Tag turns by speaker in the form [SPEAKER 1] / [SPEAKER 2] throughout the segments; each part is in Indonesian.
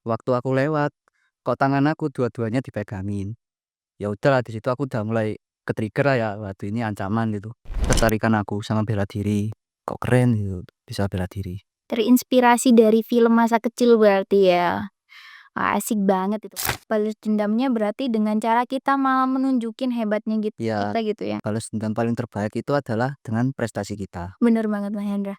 [SPEAKER 1] waktu aku lewat, kok tangan aku dua-duanya dipegangin. Ya udahlah di situ aku udah mulai ke-trigger lah ya, waduh ini ancaman gitu. Ketertarikan aku sama bela diri, kok keren gitu bisa bela diri.
[SPEAKER 2] Terinspirasi dari film masa kecil berarti ya? Wah, asik banget itu. Balas dendamnya berarti dengan cara kita malah menunjukin hebatnya
[SPEAKER 1] Ya,
[SPEAKER 2] kita gitu ya?
[SPEAKER 1] balas dendam paling terbaik itu adalah dengan prestasi kita.
[SPEAKER 2] Bener banget Mas Hendra.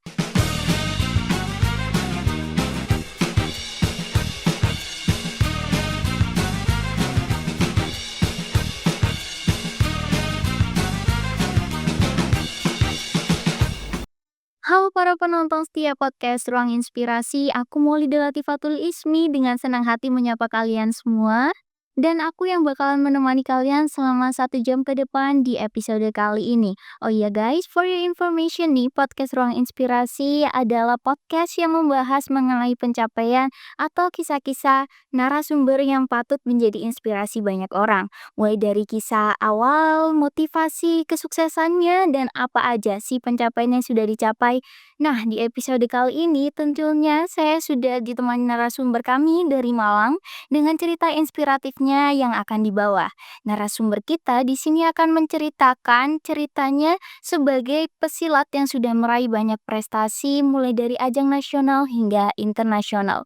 [SPEAKER 2] Halo para penonton setia podcast Ruang Inspirasi, aku Maulida Latifatul Ismi dengan senang hati menyapa kalian semua. Dan aku yang bakalan menemani kalian selama 1 jam ke depan di episode kali ini. Oh iya guys, for your information nih, podcast Ruang Inspirasi adalah podcast yang membahas mengenai pencapaian atau kisah-kisah narasumber yang patut menjadi inspirasi banyak orang. Mulai dari kisah awal, motivasi, kesuksesannya, dan apa aja sih pencapaian yang sudah dicapai. Nah, di episode kali ini tentunya saya sudah ditemani narasumber kami dari Malang dengan cerita inspiratifnya yang akan dibawa. Narasumber kita di sini akan menceritakan ceritanya sebagai pesilat yang sudah meraih banyak prestasi mulai dari ajang nasional hingga internasional.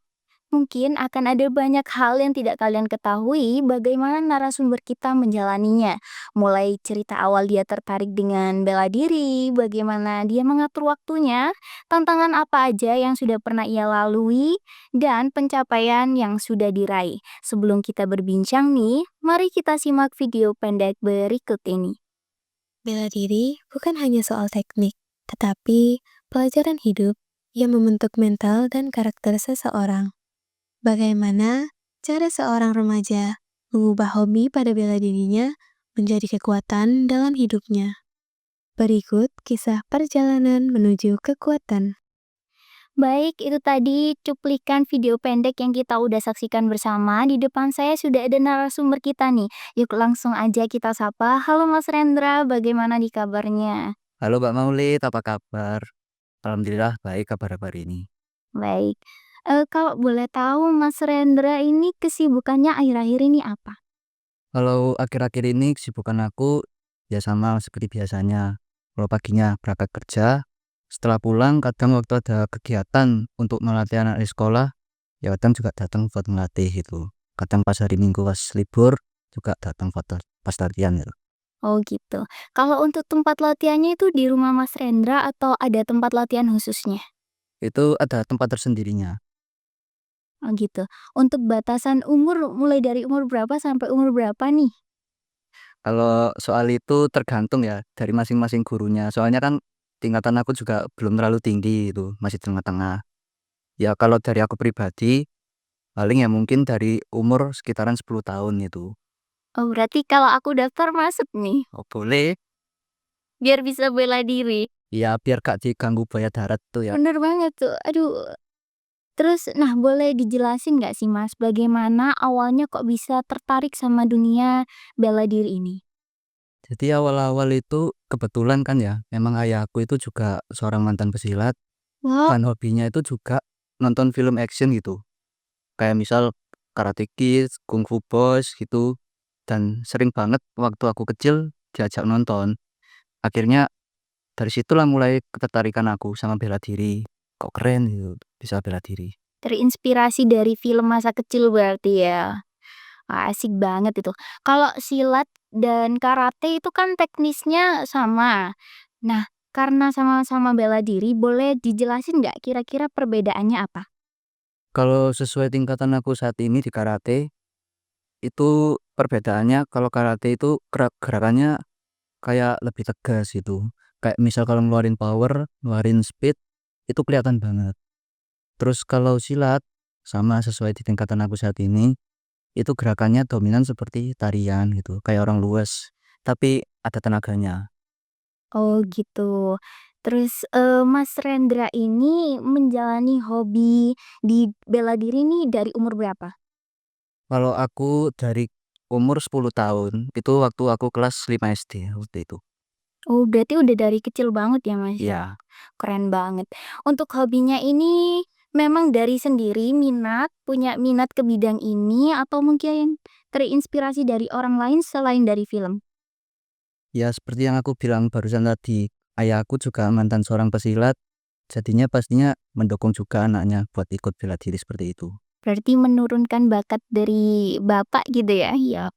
[SPEAKER 2] Mungkin akan ada banyak hal yang tidak kalian ketahui bagaimana narasumber kita menjalaninya. Mulai cerita awal dia tertarik dengan bela diri, bagaimana dia mengatur waktunya, tantangan apa aja yang sudah pernah ia lalui, dan pencapaian yang sudah diraih. Sebelum kita berbincang nih, mari kita simak video pendek berikut ini.
[SPEAKER 3] Bela diri bukan hanya soal teknik, tetapi pelajaran hidup yang membentuk mental dan karakter seseorang. Bagaimana cara seorang remaja mengubah hobi pada bela dirinya menjadi kekuatan dalam hidupnya? Berikut kisah perjalanan menuju kekuatan.
[SPEAKER 2] Baik, itu tadi cuplikan video pendek yang kita udah saksikan bersama. Di depan saya sudah ada narasumber kita nih. Yuk langsung aja kita sapa. Halo Mas Rendra, bagaimana di kabarnya?
[SPEAKER 1] Halo Mbak Maulid, apa kabar? Alhamdulillah baik kabar-kabar ini.
[SPEAKER 2] Baik. Kalau boleh tahu Mas Rendra ini kesibukannya akhir-akhir ini apa?
[SPEAKER 1] Kalau akhir-akhir ini kesibukan aku ya sama seperti biasanya. Kalau paginya berangkat kerja, setelah pulang kadang waktu ada kegiatan untuk melatih anak di sekolah, ya kadang juga datang buat melatih gitu. Kadang pas hari Minggu pas libur juga datang buat pas latihan gitu.
[SPEAKER 2] Oh gitu. Kalau untuk tempat latihannya itu di rumah Mas Rendra atau ada tempat latihan khususnya?
[SPEAKER 1] Itu ada tempat tersendirinya.
[SPEAKER 2] Oh gitu. Untuk batasan umur mulai dari umur berapa sampai umur berapa nih?
[SPEAKER 1] Kalau soal itu tergantung ya dari masing-masing gurunya. Soalnya kan tingkatan aku juga belum terlalu tinggi itu, masih tengah-tengah. Ya kalau dari aku pribadi paling ya mungkin dari umur sekitaran 10 tahun itu.
[SPEAKER 2] Oh berarti kalau aku daftar masuk nih,
[SPEAKER 1] Oh boleh,
[SPEAKER 2] biar bisa bela diri.
[SPEAKER 1] ya biar gak diganggu buaya darat tuh ya.
[SPEAKER 2] Bener banget tuh, aduh. Terus, nah boleh dijelasin nggak sih Mas, bagaimana awalnya kok bisa tertarik sama dunia bela diri ini?
[SPEAKER 1] Jadi awal-awal itu kebetulan kan ya, memang ayahku itu juga seorang mantan pesilat,
[SPEAKER 2] Wah,
[SPEAKER 1] dan hobinya itu juga nonton film action gitu. Kayak misal Karate Kid, Kung Fu Boss gitu. Dan sering banget waktu aku kecil diajak nonton. Akhirnya dari situlah mulai ketertarikan aku sama bela diri. Kok keren gitu, bisa bela diri.
[SPEAKER 2] terinspirasi dari film masa kecil berarti ya? Wah, asik banget itu. Kalau silat dan karate itu kan teknisnya sama. Nah, karena sama-sama bela diri, boleh dijelasin nggak kira-kira perbedaannya apa?
[SPEAKER 1] Kalau sesuai tingkatan aku saat ini di karate, itu perbedaannya kalau karate itu gerakannya kayak lebih tegas gitu. Kayak misal kalau ngeluarin power, ngeluarin speed, itu kelihatan banget. Terus kalau silat, sama sesuai di tingkatan aku saat ini, itu gerakannya dominan seperti tarian gitu, kayak orang luas, tapi ada tenaganya.
[SPEAKER 2] Oh gitu. Terus, Mas Rendra ini menjalani hobi di bela diri nih dari umur berapa?
[SPEAKER 1] Kalau aku dari umur 10 tahun, itu waktu aku kelas 5 SD waktu itu.
[SPEAKER 2] Oh berarti udah dari kecil banget ya Mas ya?
[SPEAKER 1] Iya,
[SPEAKER 2] Keren banget. Untuk hobinya ini memang dari sendiri punya minat ke bidang ini atau mungkin terinspirasi dari orang lain selain dari film?
[SPEAKER 1] Ya seperti yang aku bilang barusan tadi, ayahku juga mantan seorang pesilat, jadinya pastinya mendukung juga anaknya buat ikut bela diri seperti itu.
[SPEAKER 2] Berarti menurunkan bakat dari bapak gitu ya? Iya.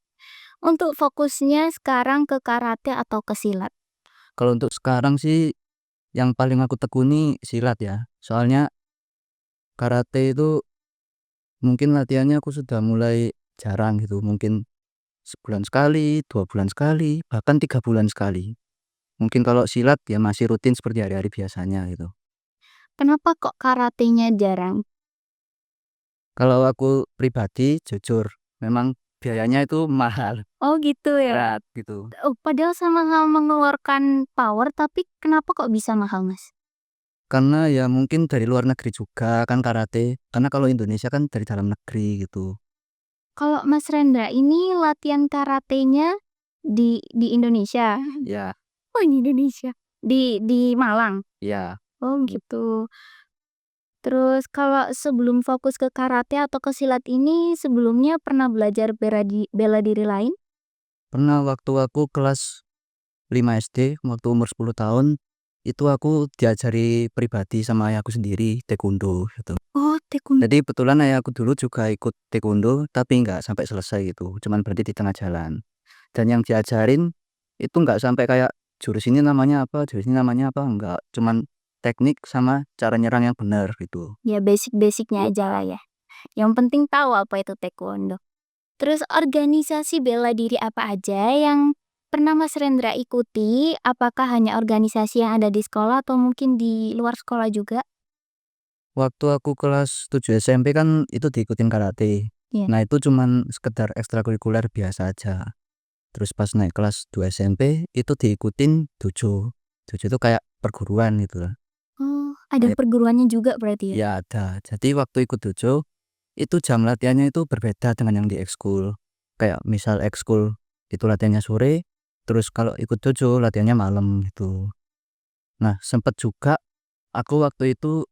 [SPEAKER 2] Untuk fokusnya sekarang ke karate atau ke silat?
[SPEAKER 1] Kalau untuk sekarang sih yang paling aku tekuni silat ya. Soalnya karate itu mungkin latihannya aku sudah mulai jarang gitu. Mungkin sebulan sekali, 2 bulan sekali, bahkan 3 bulan sekali. Mungkin kalau silat ya masih rutin seperti hari-hari biasanya gitu.
[SPEAKER 2] Kenapa kok karatenya jarang?
[SPEAKER 1] Kalau aku pribadi jujur memang biayanya itu mahal,
[SPEAKER 2] Oh gitu ya?
[SPEAKER 1] berat gitu.
[SPEAKER 2] Oh, padahal sama-sama mengeluarkan power, tapi kenapa kok bisa mahal, Mas?
[SPEAKER 1] Karena ya mungkin dari luar negeri juga kan karate. Karena kalau Indonesia kan dari dalam negeri gitu.
[SPEAKER 2] Kalau Mas Rendra ini latihan karatenya di Indonesia?
[SPEAKER 1] Ya,
[SPEAKER 2] Oh, di Indonesia. Di Malang?
[SPEAKER 1] ya.
[SPEAKER 2] Oh, gitu. Terus kalau sebelum fokus ke karate atau ke silat ini, sebelumnya pernah belajar bela diri lain?
[SPEAKER 1] Pernah waktu aku kelas 5 SD, waktu umur 10 tahun, itu aku diajari pribadi sama ayahku sendiri taekwondo gitu.
[SPEAKER 2] Oh, taekwondo.
[SPEAKER 1] Jadi kebetulan ayahku dulu juga ikut taekwondo tapi nggak sampai selesai gitu, cuman berhenti di tengah jalan. Dan yang diajarin itu nggak sampai kayak jurus ini namanya apa, jurus ini namanya apa, enggak. Cuman teknik sama cara nyerang yang benar gitu.
[SPEAKER 2] Ya basic-basicnya aja lah ya. Yang penting tahu apa itu taekwondo. Terus organisasi bela diri apa aja yang pernah Mas Rendra ikuti? Apakah hanya organisasi yang ada di sekolah atau mungkin di luar sekolah juga?
[SPEAKER 1] Waktu aku kelas 7 SMP kan itu diikutin karate.
[SPEAKER 2] Iya.
[SPEAKER 1] Nah itu cuman sekedar ekstrakurikuler biasa aja. Terus pas naik kelas 2 SMP itu diikutin dojo. Dojo itu kayak perguruan gitu lah.
[SPEAKER 2] Oh, ada perguruannya juga berarti ya?
[SPEAKER 1] Ya ada. Jadi waktu ikut dojo itu jam latihannya itu berbeda dengan yang di ekskul. Kayak misal ekskul itu latihannya sore, terus kalau ikut dojo latihannya malam gitu. Nah sempet juga aku waktu itu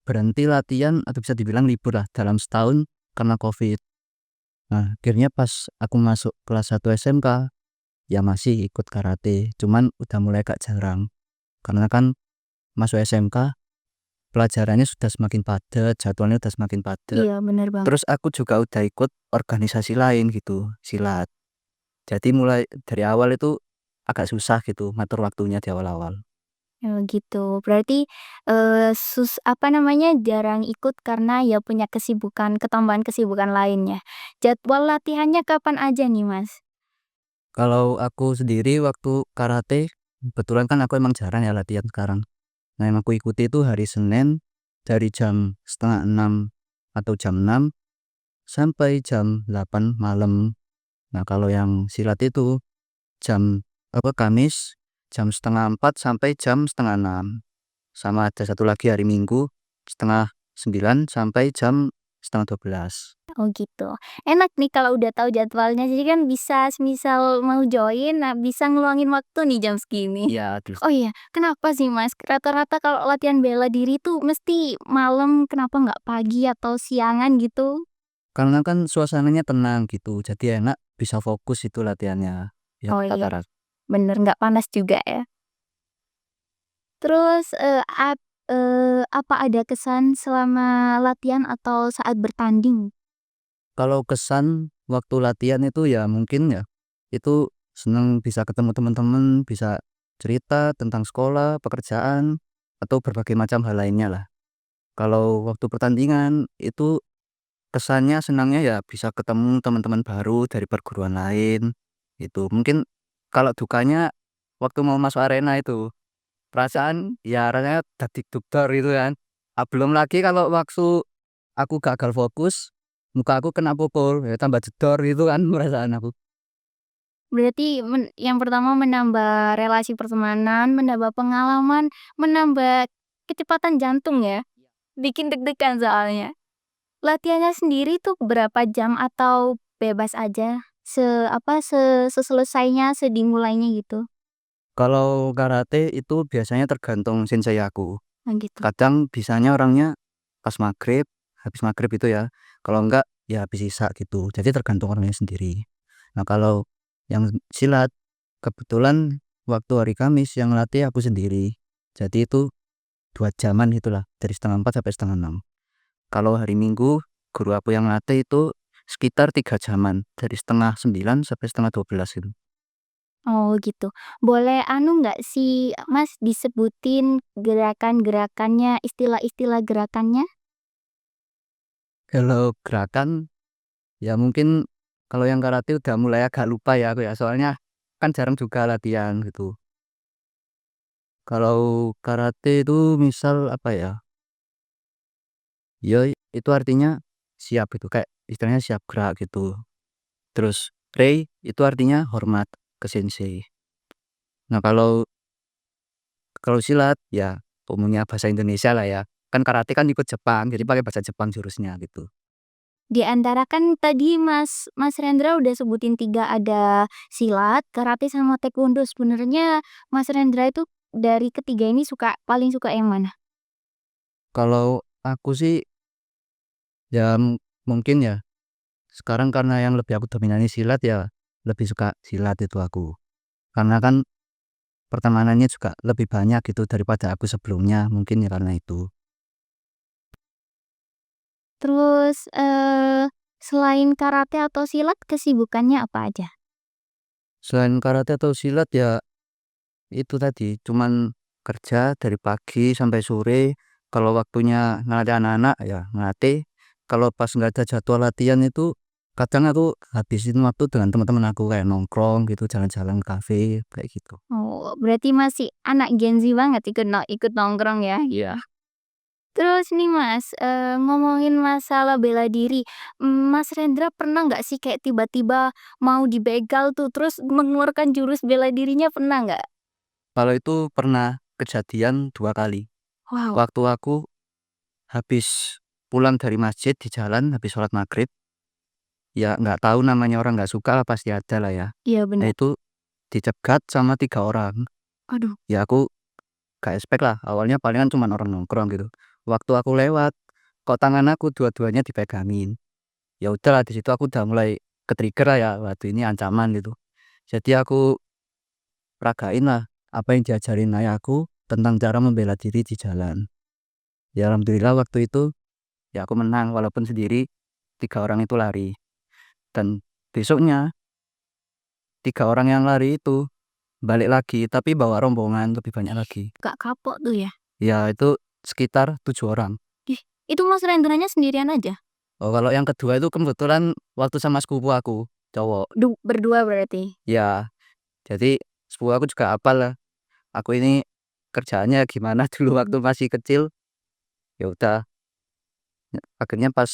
[SPEAKER 1] berhenti latihan atau bisa dibilang libur lah dalam setahun karena COVID. Nah akhirnya pas aku masuk kelas 1 SMK ya masih ikut karate, cuman udah mulai agak jarang. Karena kan masuk SMK pelajarannya sudah semakin padat, jadwalnya udah semakin padat.
[SPEAKER 2] Iya, bener banget.
[SPEAKER 1] Terus aku juga udah ikut organisasi lain gitu, silat. Jadi mulai dari awal itu agak susah gitu ngatur waktunya di awal-awal.
[SPEAKER 2] Oh, gitu. Berarti, jarang ikut karena ya punya ketambahan kesibukan lainnya. Jadwal latihannya kapan aja nih, Mas?
[SPEAKER 1] Kalau aku sendiri waktu karate, kebetulan kan aku emang jarang ya latihan sekarang. Nah yang aku ikuti itu hari Senin dari jam setengah 6 atau jam 6 sampai jam 8 malam. Nah kalau yang silat itu Kamis jam setengah 4 sampai jam setengah 6. Sama ada satu lagi hari Minggu setengah 9 sampai jam setengah 12.
[SPEAKER 2] Oh, gitu. Enak nih kalau udah tahu jadwalnya, jadi kan bisa semisal mau join, nah bisa ngeluangin waktu nih jam segini.
[SPEAKER 1] Iya, terus
[SPEAKER 2] Oh iya, kenapa sih, Mas, rata-rata kalau latihan bela diri tuh mesti malam, kenapa nggak pagi atau siangan gitu?
[SPEAKER 1] karena kan suasananya tenang gitu, jadi enak bisa fokus itu latihannya. Ya
[SPEAKER 2] Oh iya,
[SPEAKER 1] rata-rata.
[SPEAKER 2] bener, nggak panas juga ya. Terus, apa ada kesan selama latihan atau saat bertanding?
[SPEAKER 1] Kalau kesan waktu latihan itu ya mungkin ya itu seneng bisa ketemu teman-teman, bisa cerita tentang sekolah, pekerjaan, atau berbagai macam hal lainnya lah. Kalau waktu pertandingan itu kesannya senangnya ya bisa ketemu teman-teman baru dari perguruan lain gitu. Mungkin kalau dukanya waktu mau masuk arena itu perasaan ya rasanya dadikdukdor gitu kan. Belum lagi kalau waktu aku gagal fokus, muka aku kena pukul, ya tambah jedor gitu kan perasaan aku.
[SPEAKER 2] Berarti yang pertama menambah relasi pertemanan, menambah pengalaman, menambah kecepatan jantung ya? Bikin deg-degan soalnya. Latihannya sendiri tuh berapa jam atau bebas aja? Seselesainya, sedimulainya gitu?
[SPEAKER 1] Kalau karate itu biasanya tergantung sensei aku.
[SPEAKER 2] Oh gitu.
[SPEAKER 1] Kadang bisanya orangnya pas maghrib, habis maghrib itu ya. Kalau enggak ya habis isya gitu. Jadi tergantung orangnya sendiri. Nah, kalau yang silat kebetulan waktu hari Kamis yang latih aku sendiri. Jadi itu 2 jaman itulah, dari setengah 4 sampai setengah 6. Kalau hari Minggu guru aku yang latih itu sekitar 3 jaman, dari setengah 9 sampai setengah 12 gitu.
[SPEAKER 2] Oh gitu. Boleh nggak sih Mas disebutin gerakan-gerakannya, istilah-istilah gerakannya?
[SPEAKER 1] Kalau gerakan ya mungkin kalau yang karate udah mulai agak lupa ya aku ya, soalnya kan jarang juga latihan gitu. Kalau karate itu misal apa ya? Ya itu artinya siap gitu, kayak istilahnya siap gerak gitu. Terus rei itu artinya hormat ke sensei. Nah, kalau silat ya umumnya bahasa Indonesia lah ya. Kan karate kan ikut Jepang, jadi pakai bahasa Jepang jurusnya gitu.
[SPEAKER 2] Di antara kan tadi Mas Rendra udah sebutin 3 ada silat, karate, sama taekwondo. Sebenarnya Mas Rendra itu dari ketiga ini paling suka yang mana?
[SPEAKER 1] Kalau aku sih ya mungkin ya sekarang karena yang lebih aku dominasi silat ya lebih suka silat itu aku. Karena kan pertemanannya juga lebih banyak gitu daripada aku sebelumnya, mungkin ya karena itu.
[SPEAKER 2] Terus, selain karate atau silat kesibukannya apa aja?
[SPEAKER 1] Selain karate atau silat ya itu tadi cuman kerja dari pagi sampai sore. Kalau waktunya ngelatih anak-anak ya ngelatih. Kalau pas nggak ada jadwal latihan itu kadang aku habisin waktu dengan teman-teman aku kayak nongkrong gitu, jalan-jalan kafe kayak gitu.
[SPEAKER 2] Oh, berarti masih anak Gen Z banget ikut nongkrong ya?
[SPEAKER 1] Iya.
[SPEAKER 2] Terus nih Mas, ngomongin masalah bela diri, Mas Rendra pernah nggak sih kayak tiba-tiba mau dibegal tuh, terus mengeluarkan jurus bela dirinya, pernah nggak?
[SPEAKER 1] Kalau itu pernah kejadian 2 kali.
[SPEAKER 2] Wow.
[SPEAKER 1] Waktu aku habis pulang dari masjid di jalan habis sholat maghrib, ya nggak tahu namanya orang nggak suka lah pasti ada lah ya.
[SPEAKER 2] Iya
[SPEAKER 1] Nah
[SPEAKER 2] benar.
[SPEAKER 1] itu dicegat sama 3 orang.
[SPEAKER 2] Aduh,
[SPEAKER 1] Ya aku gak expect lah, awalnya palingan cuman orang nongkrong gitu. Waktu aku lewat, kok tangan aku dua-duanya dipegangin. Ya udahlah di situ aku udah mulai ke-trigger lah ya, waduh ini ancaman gitu. Jadi aku peragain lah apa yang diajarin ayahku tentang cara membela diri di jalan. Ya alhamdulillah waktu itu ya aku menang walaupun sendiri, 3 orang itu lari. Dan besoknya 3 orang yang lari itu balik lagi tapi bawa rombongan lebih banyak lagi.
[SPEAKER 2] nggak kapok tuh ya?
[SPEAKER 1] Ya itu sekitar 7 orang.
[SPEAKER 2] Ih, itu Mas Rendranya sendirian aja?
[SPEAKER 1] Oh, kalau yang kedua itu kebetulan waktu sama sepupu aku, cowok.
[SPEAKER 2] Berdua berarti?
[SPEAKER 1] Ya, jadi sepupu aku juga hafal lah. Aku ini kerjaannya gimana dulu waktu masih kecil. Ya udah, akhirnya pas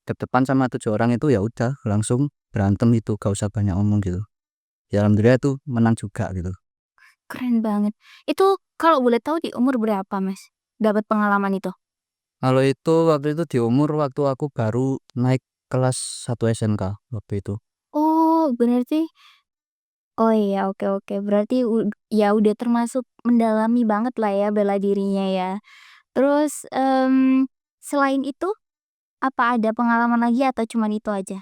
[SPEAKER 1] depan sama 7 orang itu ya udah langsung berantem itu, gak usah banyak omong gitu. Ya alhamdulillah itu menang juga gitu.
[SPEAKER 2] Keren banget. Itu kalau boleh tahu di umur berapa Mas, dapat pengalaman itu?
[SPEAKER 1] Kalau itu waktu itu di umur waktu aku baru naik kelas 1 SMK waktu itu.
[SPEAKER 2] Oh, berarti oh iya, oke oke. Berarti ya udah termasuk mendalami banget lah ya bela dirinya ya. Terus, selain itu, apa ada pengalaman lagi atau cuman itu aja?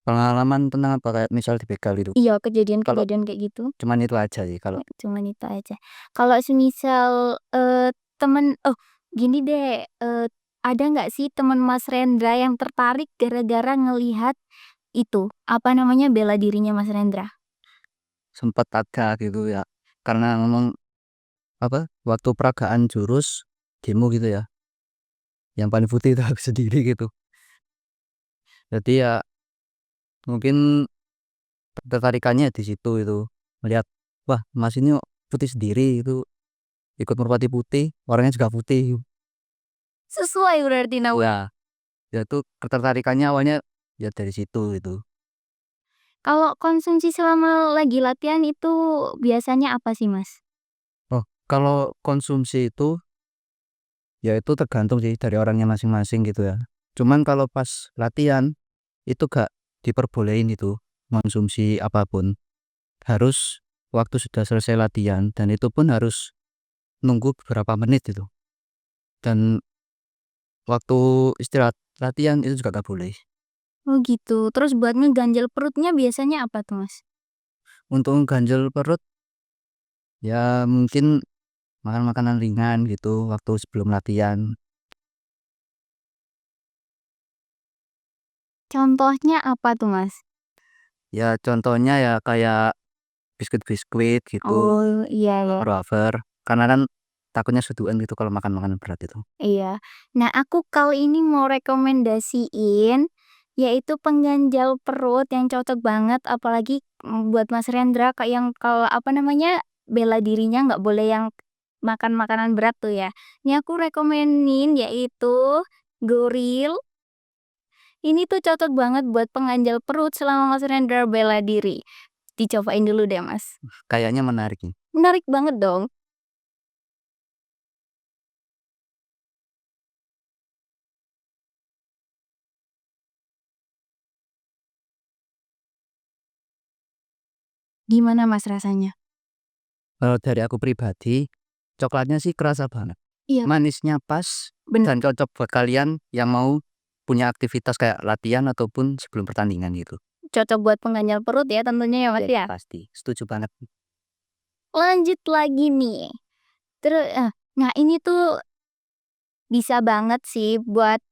[SPEAKER 1] Pengalaman tentang apa kayak misal dibegal itu.
[SPEAKER 2] Iya,
[SPEAKER 1] Kalau
[SPEAKER 2] kejadian-kejadian kayak gitu,
[SPEAKER 1] cuman itu aja sih kalau
[SPEAKER 2] cuman itu aja. Kalau semisal, temen gini deh, ada nggak sih temen Mas Rendra yang tertarik gara-gara ngelihat itu, apa namanya, bela dirinya Mas Rendra?
[SPEAKER 1] sempat ada gitu ya. Karena memang apa, waktu peragaan jurus demo gitu ya, yang paling putih itu aku sendiri gitu. Jadi ya mungkin ketertarikannya di situ itu, melihat, wah Mas ini kok putih sendiri itu, ikut merpati putih, orangnya juga putih.
[SPEAKER 2] Sesuai berarti
[SPEAKER 1] Ya, ya itu ketertarikannya awalnya ya dari situ itu.
[SPEAKER 2] Kalau konsumsi selama lagi latihan itu biasanya apa sih, Mas?
[SPEAKER 1] Oh, kalau konsumsi itu ya itu tergantung sih dari orangnya masing-masing gitu ya. Cuman kalau pas latihan itu gak diperbolehin itu konsumsi apapun. Harus waktu sudah selesai latihan dan itu pun harus nunggu beberapa menit itu. Dan Waktu istirahat latihan itu juga gak boleh.
[SPEAKER 2] Oh gitu. Terus buat ngeganjel perutnya biasanya apa tuh, Mas?
[SPEAKER 1] Untuk ganjel perut ya mungkin makan makanan ringan gitu waktu sebelum latihan.
[SPEAKER 2] Contohnya apa tuh, Mas?
[SPEAKER 1] Ya contohnya ya kayak biskuit-biskuit gitu,
[SPEAKER 2] Oh, iya ya.
[SPEAKER 1] wafer, karena kan takutnya suduan gitu kalau makan makanan berat itu.
[SPEAKER 2] Iya. Nah, aku kali ini mau rekomendasiin yaitu pengganjal perut yang cocok banget apalagi buat Mas Rendra kayak yang kalau apa namanya bela dirinya nggak boleh yang makan makanan berat tuh ya. Ini aku rekomenin yaitu Goril. Ini tuh cocok banget buat pengganjal perut selama Mas Rendra bela diri. Dicobain dulu deh, Mas.
[SPEAKER 1] Kayaknya menarik nih.
[SPEAKER 2] Menarik banget dong. Gimana Mas rasanya?
[SPEAKER 1] Kalau dari aku pribadi, coklatnya sih kerasa banget.
[SPEAKER 2] Iya,
[SPEAKER 1] Manisnya pas
[SPEAKER 2] bener.
[SPEAKER 1] dan cocok buat kalian yang mau punya aktivitas kayak latihan ataupun sebelum pertandingan gitu.
[SPEAKER 2] Cocok buat pengganjal perut ya tentunya ya, Mas, ya?
[SPEAKER 1] Pasti, setuju banget.
[SPEAKER 2] Lanjut lagi nih. Nah ini tuh bisa banget sih buat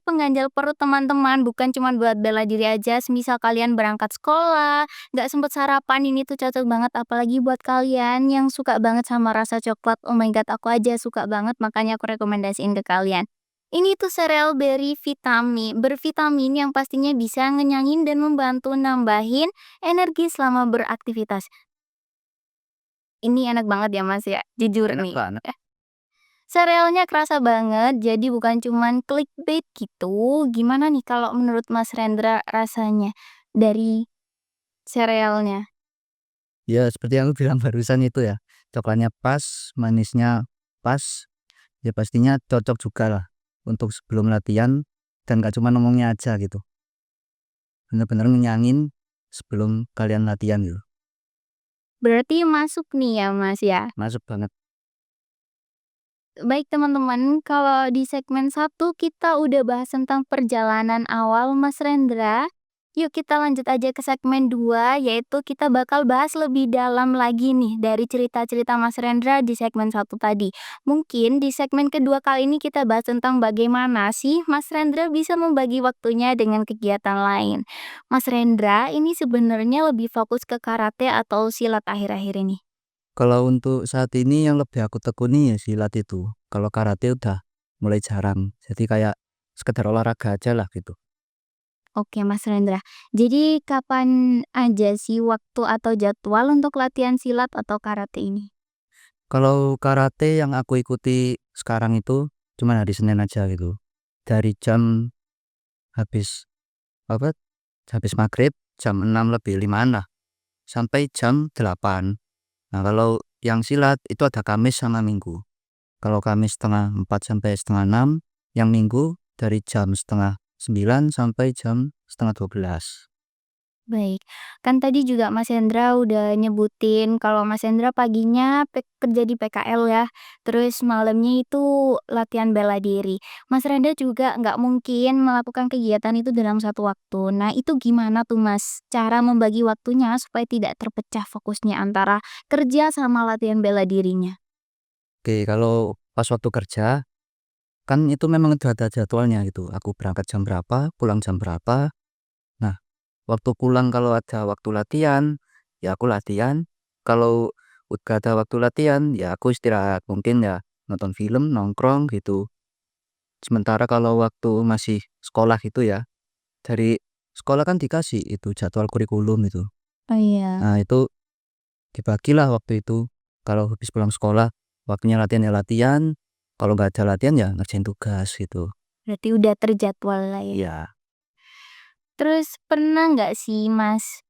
[SPEAKER 2] pengganjal perut teman-teman, bukan cuma buat bela diri aja. Semisal kalian berangkat sekolah, nggak sempet sarapan, ini tuh cocok banget. Apalagi buat kalian yang suka banget sama rasa coklat. Oh my god, aku aja suka banget, makanya aku rekomendasiin ke kalian. Ini tuh sereal bervitamin yang pastinya bisa ngenyangin dan membantu nambahin energi selama beraktivitas. Ini enak banget ya Mas ya, jujur
[SPEAKER 1] Enak
[SPEAKER 2] nih.
[SPEAKER 1] banget.
[SPEAKER 2] Serealnya kerasa banget, jadi bukan cuman clickbait gitu. Gimana nih kalau menurut Mas Rendra rasanya dari serealnya?
[SPEAKER 1] Ya seperti yang aku bilang barusan itu ya, coklatnya pas, manisnya pas, ya pastinya cocok juga lah untuk sebelum latihan dan gak cuma ngomongnya aja gitu. Bener-bener ngenyangin sebelum kalian latihan gitu.
[SPEAKER 2] Berarti masuk nih ya Mas ya?
[SPEAKER 1] Masuk banget.
[SPEAKER 2] Baik teman-teman, kalau di segmen satu kita udah bahas tentang perjalanan awal Mas Rendra. Yuk kita lanjut aja ke segmen 2, yaitu kita bakal bahas lebih dalam lagi nih dari cerita-cerita Mas Rendra di segmen satu tadi. Mungkin di segmen kedua kali ini kita bahas tentang bagaimana sih Mas Rendra bisa membagi waktunya dengan kegiatan lain. Mas Rendra ini sebenarnya lebih fokus ke karate atau silat akhir-akhir ini?
[SPEAKER 1] Kalau untuk saat ini yang lebih aku tekuni ya silat itu. Kalau karate udah mulai jarang. Jadi kayak sekedar olahraga aja lah gitu.
[SPEAKER 2] Oke Mas Rendra. Jadi kapan aja sih waktu atau jadwal untuk latihan silat atau karate ini?
[SPEAKER 1] Kalau karate yang aku ikuti sekarang itu cuma hari Senin aja gitu. Dari jam habis apa? Habis maghrib jam 6 lebih 5 lah sampai jam 8. Nah, kalau yang silat itu ada Kamis sama Minggu. Kalau Kamis setengah 4 sampai setengah 6, yang Minggu dari jam setengah 9 sampai jam setengah 12.
[SPEAKER 2] Baik, kan tadi juga Mas Hendra udah nyebutin kalau Mas Hendra paginya kerja di PKL ya, terus malamnya itu latihan bela diri. Mas Rendra juga nggak mungkin melakukan kegiatan itu dalam satu waktu. Nah itu gimana tuh Mas, cara membagi waktunya supaya tidak terpecah fokusnya antara kerja sama latihan bela dirinya?
[SPEAKER 1] Oke, kalau pas waktu kerja kan itu memang udah ada jadwalnya gitu. Aku berangkat jam berapa, pulang jam berapa. Nah, waktu pulang kalau ada waktu latihan, ya aku latihan. Kalau udah ada waktu latihan, ya aku istirahat. Mungkin ya nonton film, nongkrong gitu. Sementara kalau waktu masih sekolah gitu ya, dari sekolah kan dikasih itu jadwal kurikulum itu.
[SPEAKER 2] Oh iya.
[SPEAKER 1] Nah, itu dibagilah waktu itu. Kalau habis pulang sekolah, waktunya latihan ya latihan. Kalau nggak ada latihan ya ngerjain tugas gitu.
[SPEAKER 2] Berarti udah terjadwal lah ya.
[SPEAKER 1] Iya.
[SPEAKER 2] Terus pernah nggak sih Mas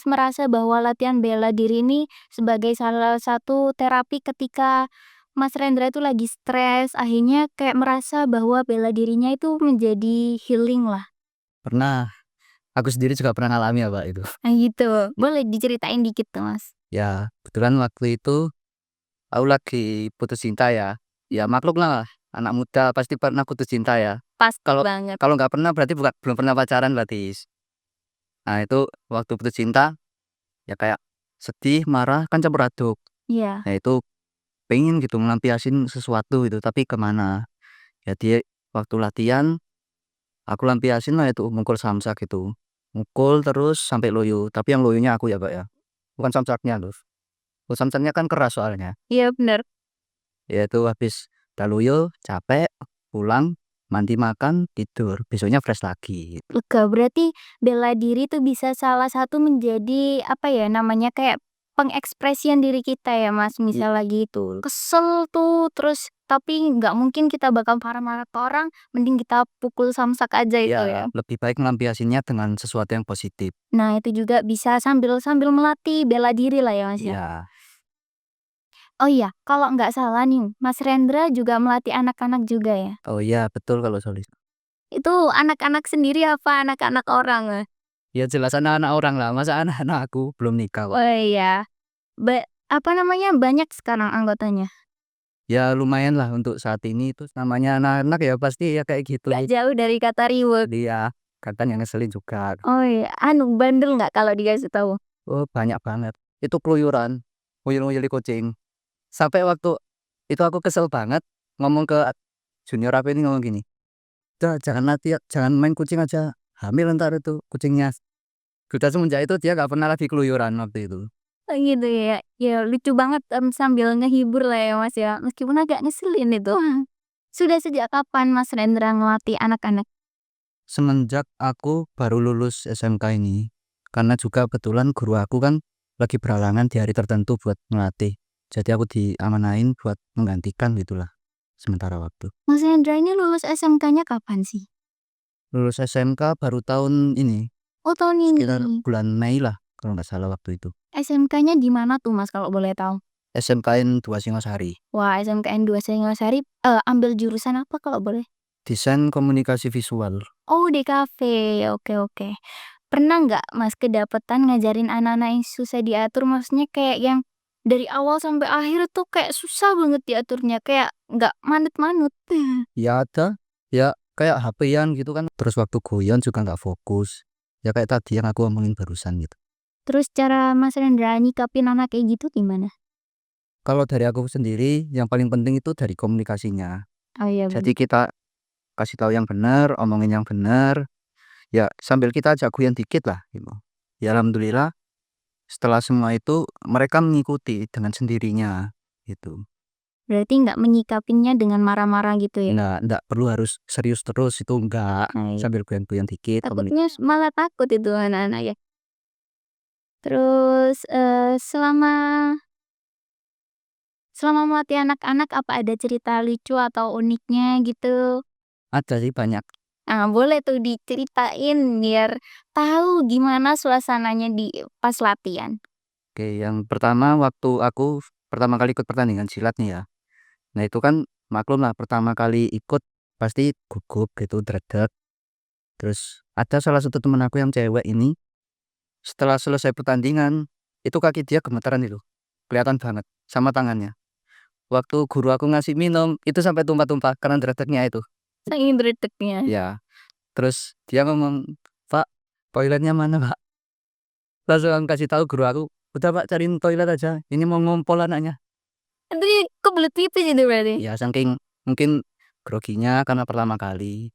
[SPEAKER 2] merasa bahwa latihan bela diri ini sebagai salah satu terapi ketika Mas Rendra itu lagi stres, akhirnya kayak merasa bahwa bela dirinya itu menjadi healing lah.
[SPEAKER 1] Pernah. Aku sendiri juga pernah ngalami ya, Pak, itu.
[SPEAKER 2] Nah gitu, boleh diceritain dikit tuh Mas?
[SPEAKER 1] Ya, kebetulan waktu itu aku lagi putus cinta ya. Ya maklum lah, anak muda pasti pernah putus cinta ya.
[SPEAKER 2] Pas
[SPEAKER 1] Kalau
[SPEAKER 2] banget.
[SPEAKER 1] kalau nggak pernah berarti belum pernah pacaran berarti. Nah itu waktu putus cinta ya kayak sedih, marah kan campur aduk.
[SPEAKER 2] Iya.
[SPEAKER 1] Nah itu pengen gitu ngelampiasin sesuatu gitu tapi kemana. Jadi waktu latihan aku lampiasin lah itu mukul samsak gitu. Mukul terus sampai loyo, tapi yang loyonya aku ya Kak ya. Bukan samsaknya loh. Kalau samsaknya kan keras soalnya.
[SPEAKER 2] Iya bener.
[SPEAKER 1] Ya itu habis udah loyo, capek, pulang, mandi makan, tidur. Besoknya fresh lagi.
[SPEAKER 2] Lega, berarti bela diri tuh bisa salah satu menjadi, apa ya namanya, kayak pengekspresian diri kita ya Mas, misal lagi itu kesel tuh, terus tapi nggak mungkin kita bakal marah-marah ke orang, mending kita pukul samsak aja itu ya.
[SPEAKER 1] Ya, lebih baik ngelampiasinnya dengan sesuatu yang positif.
[SPEAKER 2] Nah itu juga bisa sambil sambil melatih bela diri lah ya Mas ya.
[SPEAKER 1] Ya,
[SPEAKER 2] Oh iya, kalau nggak salah nih, Mas Rendra juga melatih anak-anak juga ya?
[SPEAKER 1] oh iya betul kalau soal itu.
[SPEAKER 2] Itu anak-anak sendiri apa anak-anak orang?
[SPEAKER 1] Ya jelas anak-anak orang lah, masa anak-anak aku belum nikah kok.
[SPEAKER 2] Oh iya. Apa namanya, banyak sekarang anggotanya?
[SPEAKER 1] Ya lumayan lah untuk saat ini itu namanya anak-anak ya pasti ya kayak gitu.
[SPEAKER 2] Nggak jauh dari kata reward.
[SPEAKER 1] Dia kadang yang ngeselin juga.
[SPEAKER 2] Oh iya, bandel nggak kalau dikasih tahu?
[SPEAKER 1] Oh banyak banget. Itu keluyuran, nguyul-nguyuli kucing. Sampai waktu itu aku kesel banget ngomong ke junior aku ini ngomong gini, "Udah jangan latih, jangan main kucing aja, hamil ntar itu kucingnya." Sudah semenjak itu dia nggak pernah lagi keluyuran waktu itu.
[SPEAKER 2] Oh gitu ya? Ya lucu banget, sambil ngehibur lah ya Mas ya, meskipun agak ngeselin itu. Sudah sejak kapan Mas Rendra ngelatih anak-anak?
[SPEAKER 1] Semenjak aku baru lulus SMK ini, karena juga kebetulan guru aku kan lagi berhalangan di hari tertentu buat ngelatih. Jadi aku diamanahin buat menggantikan gitulah sementara waktu.
[SPEAKER 2] Mas Rendra ini lulus SMK-nya kapan sih?
[SPEAKER 1] Lulus SMK baru tahun ini,
[SPEAKER 2] Oh tahun
[SPEAKER 1] sekitar
[SPEAKER 2] ini.
[SPEAKER 1] bulan Mei lah kalau nggak salah waktu itu.
[SPEAKER 2] SMK-nya di mana tuh Mas kalau boleh tahu?
[SPEAKER 1] SMKN 2 Singosari.
[SPEAKER 2] Wah SMKN 2 Singosari, ambil jurusan apa kalau boleh?
[SPEAKER 1] Desain komunikasi visual.
[SPEAKER 2] Oh DKV, oke oke. Pernah nggak Mas kedapetan ngajarin anak-anak yang susah diatur? Maksudnya kayak yang dari awal sampai akhir tuh kayak susah banget diaturnya, kayak nggak manut-manut.
[SPEAKER 1] Ya ada, ya kayak HP-an gitu kan. Terus waktu goyang juga nggak fokus. Ya kayak tadi yang aku omongin barusan gitu.
[SPEAKER 2] Terus cara Mas Rendra nyikapin anak kayak gitu gimana?
[SPEAKER 1] Kalau dari aku sendiri, yang paling penting itu dari komunikasinya.
[SPEAKER 2] Oh iya
[SPEAKER 1] Jadi kita kasih tahu yang benar, omongin yang benar. Ya sambil kita jagoan dikit lah gitu. Ya alhamdulillah setelah semua itu mereka mengikuti dengan sendirinya gitu.
[SPEAKER 2] berarti nggak menyikapinnya dengan marah-marah gitu ya?
[SPEAKER 1] Nggak perlu harus serius terus itu enggak.
[SPEAKER 2] Nah, iya.
[SPEAKER 1] Sambil goyang-goyang dikit.
[SPEAKER 2] Takutnya malah takut itu anak-anak ya. Terus selama melatih anak-anak apa ada cerita lucu atau uniknya gitu?
[SPEAKER 1] Ada sih banyak.
[SPEAKER 2] Nah, boleh tuh diceritain biar tahu gimana suasananya di pas latihan.
[SPEAKER 1] Oke, yang pertama waktu aku pertama kali ikut pertandingan silat nih ya. Nah itu kan maklum lah pertama kali ikut pasti gugup gitu, dredeg. Terus ada salah satu temen aku yang cewek ini setelah selesai pertandingan itu kaki dia gemetaran itu. Kelihatan banget sama tangannya. Waktu guru aku ngasih minum itu sampai tumpah-tumpah karena dredegnya itu.
[SPEAKER 2] Saking dredegnya.
[SPEAKER 1] Ya, terus dia ngomong, "Pak, toiletnya mana, Pak?" Langsung aku kasih tahu guru aku, "Udah, Pak, cariin toilet aja. Ini mau ngompol anaknya."
[SPEAKER 2] Nanti kebelet pipis itu berarti?
[SPEAKER 1] Ya saking mungkin groginya karena pertama kali.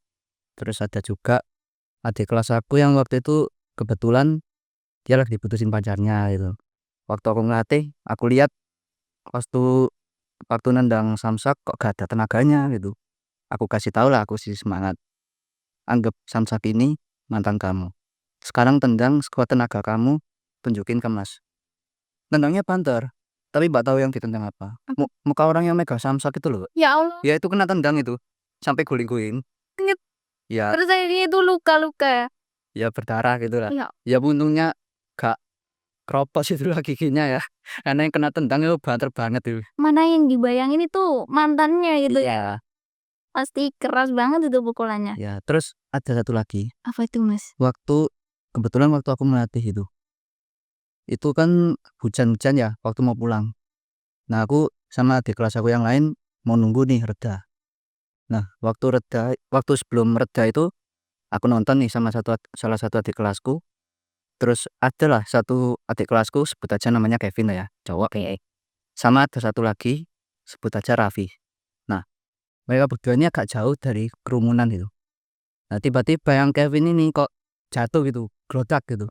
[SPEAKER 1] Terus ada juga adik kelas aku yang waktu itu kebetulan dia lagi diputusin pacarnya gitu. Waktu aku ngelatih, aku lihat waktu waktu nendang samsak kok gak ada tenaganya gitu. Aku kasih tahu lah, aku sih semangat. Anggap samsak ini mantan kamu. Sekarang tendang sekuat tenaga kamu, tunjukin ke Mas. Nendangnya banter, tapi mbak tahu yang ditendang apa? Muka orang yang megang samsak itu loh.
[SPEAKER 2] Ya Allah,
[SPEAKER 1] Ya itu kena tendang itu, sampai guling-guling.
[SPEAKER 2] inget.
[SPEAKER 1] Ya,
[SPEAKER 2] Terus akhirnya itu luka-luka.
[SPEAKER 1] ya berdarah gitu lah.
[SPEAKER 2] Ya,
[SPEAKER 1] Ya untungnya gak keropos itu lah giginya ya. Karena yang kena tendang itu banter banget itu.
[SPEAKER 2] mana yang dibayangin itu mantannya gitu ya.
[SPEAKER 1] Iya.
[SPEAKER 2] Pasti keras banget itu pukulannya.
[SPEAKER 1] Ya, terus ada satu lagi.
[SPEAKER 2] Apa itu Mas?
[SPEAKER 1] Kebetulan waktu aku melatih itu kan hujan-hujan ya waktu mau pulang. Nah aku sama adik kelas aku yang lain mau nunggu nih reda. Nah, waktu sebelum reda itu aku nonton nih sama salah satu adik kelasku. Terus adalah satu adik kelasku, sebut aja namanya Kevin lah ya, cowok. Sama ada satu lagi, sebut aja Raffi. Nah, mereka berdua ini agak jauh dari kerumunan gitu. Nah, tiba-tiba yang Kevin ini kok jatuh gitu, gelodak gitu.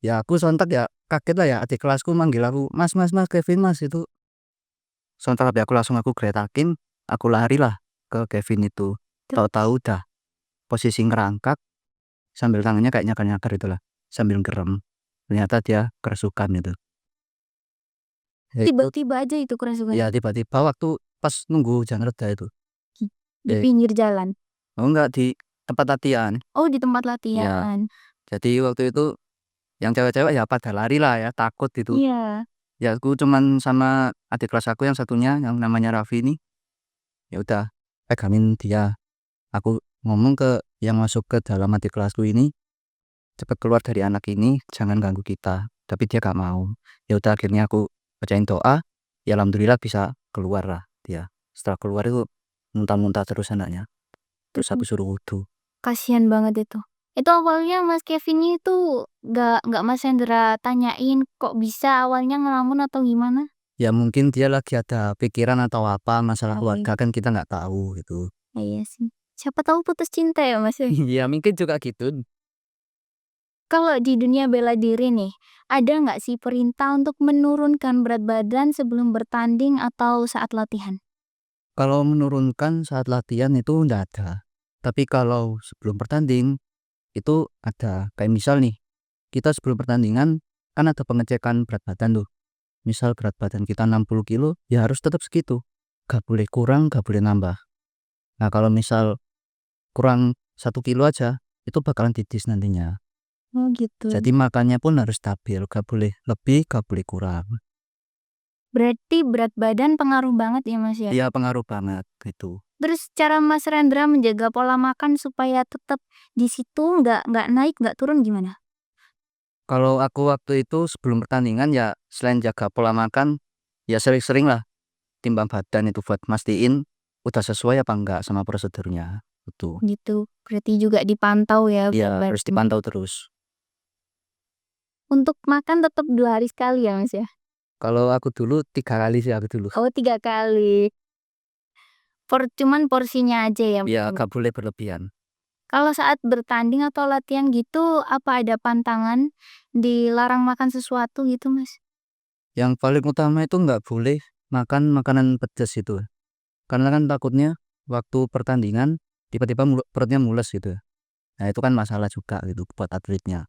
[SPEAKER 1] Ya aku sontak ya kaget lah ya, adik kelasku manggil aku, mas Kevin mas itu. Sontak aku langsung geretakin, aku lari lah ke Kevin itu. Tahu-tahu udah posisi ngerangkak sambil tangannya kayak nyakar-nyakar itulah, sambil gerem. Ternyata dia kerasukan gitu.
[SPEAKER 2] Tiba-tiba aja itu kerasukan.
[SPEAKER 1] Ya tiba-tiba waktu pas nunggu hujan reda itu.
[SPEAKER 2] Di pinggir jalan.
[SPEAKER 1] Oh enggak, di tempat latihan.
[SPEAKER 2] Oh, di tempat latihan.
[SPEAKER 1] Jadi waktu itu yang cewek-cewek ya pada lari lah ya, takut gitu.
[SPEAKER 2] Iya.
[SPEAKER 1] Ya aku cuman sama adik kelas aku yang satunya yang namanya Raffi ini. Ya udah pegangin dia. Aku ngomong ke yang masuk ke dalam adik kelasku ini, cepet keluar dari anak ini, jangan ganggu kita. Tapi dia gak mau. Ya udah akhirnya aku bacain doa, ya alhamdulillah bisa keluar lah dia. Setelah keluar itu muntah-muntah terus anaknya. Terus aku suruh wudhu.
[SPEAKER 2] Kasihan banget itu. Itu awalnya Mas Kevin itu nggak Mas Hendra tanyain kok bisa awalnya ngelamun atau gimana?
[SPEAKER 1] Ya mungkin dia lagi ada pikiran atau apa masalah keluarga, kan kita nggak tahu gitu.
[SPEAKER 2] Iya sih. Siapa tahu putus cinta ya Mas ya?
[SPEAKER 1] Ya mungkin juga gitu.
[SPEAKER 2] Kalau di dunia bela diri nih, ada nggak sih perintah untuk menurunkan berat badan sebelum bertanding atau saat latihan?
[SPEAKER 1] Kalau menurunkan saat latihan itu nggak ada. Tapi kalau sebelum bertanding itu ada. Kayak misal nih, kita sebelum pertandingan kan ada pengecekan berat badan tuh. Misal berat badan kita 60 kilo, ya harus tetap segitu. Gak boleh kurang, gak boleh nambah. Nah kalau misal kurang 1 kilo aja, itu bakalan didis nantinya.
[SPEAKER 2] Oh gitu.
[SPEAKER 1] Jadi makannya pun harus stabil, gak boleh lebih, gak boleh kurang.
[SPEAKER 2] Berarti berat badan pengaruh banget ya Mas ya?
[SPEAKER 1] Iya pengaruh banget gitu.
[SPEAKER 2] Terus cara Mas Rendra menjaga pola makan supaya tetap di situ nggak naik nggak turun gimana?
[SPEAKER 1] Kalau aku waktu itu sebelum pertandingan ya selain jaga pola makan, ya sering-sering lah timbang badan itu buat mastiin udah sesuai apa enggak sama prosedurnya. Gitu.
[SPEAKER 2] Gitu. Berarti juga dipantau ya.
[SPEAKER 1] Iya
[SPEAKER 2] berat
[SPEAKER 1] harus
[SPEAKER 2] badan.
[SPEAKER 1] dipantau terus.
[SPEAKER 2] Untuk makan tetap 2 hari sekali ya Mas ya?
[SPEAKER 1] Kalau aku dulu 3 kali sih aku dulu.
[SPEAKER 2] Oh 3 kali. Cuman porsinya aja ya?
[SPEAKER 1] Ya gak boleh berlebihan.
[SPEAKER 2] Kalau saat bertanding atau latihan gitu, apa ada pantangan dilarang makan sesuatu gitu Mas?
[SPEAKER 1] Yang paling utama itu nggak boleh makan makanan pedas itu. Karena kan takutnya waktu pertandingan tiba-tiba perutnya mules gitu. Nah itu kan masalah juga gitu buat atletnya.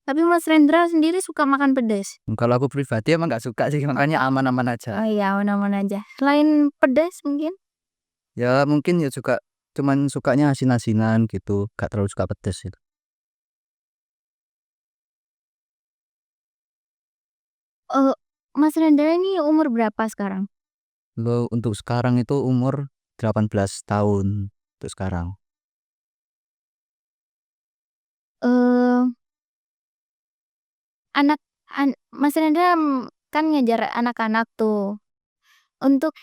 [SPEAKER 2] Tapi Mas Rendra sendiri suka makan pedas?
[SPEAKER 1] Kalau aku pribadi emang nggak suka sih, makanya aman-aman aja.
[SPEAKER 2] Oh iya, aman-aman aja. Selain pedas mungkin?
[SPEAKER 1] Ya mungkin ya juga cuman sukanya asin-asinan gitu, gak terlalu suka pedas gitu.
[SPEAKER 2] Mas Rendra ini umur berapa sekarang?
[SPEAKER 1] Lo untuk sekarang itu umur 18 tahun untuk sekarang.
[SPEAKER 2] Eh, Mas Rendra kan ngajar anak-anak tuh. Untuk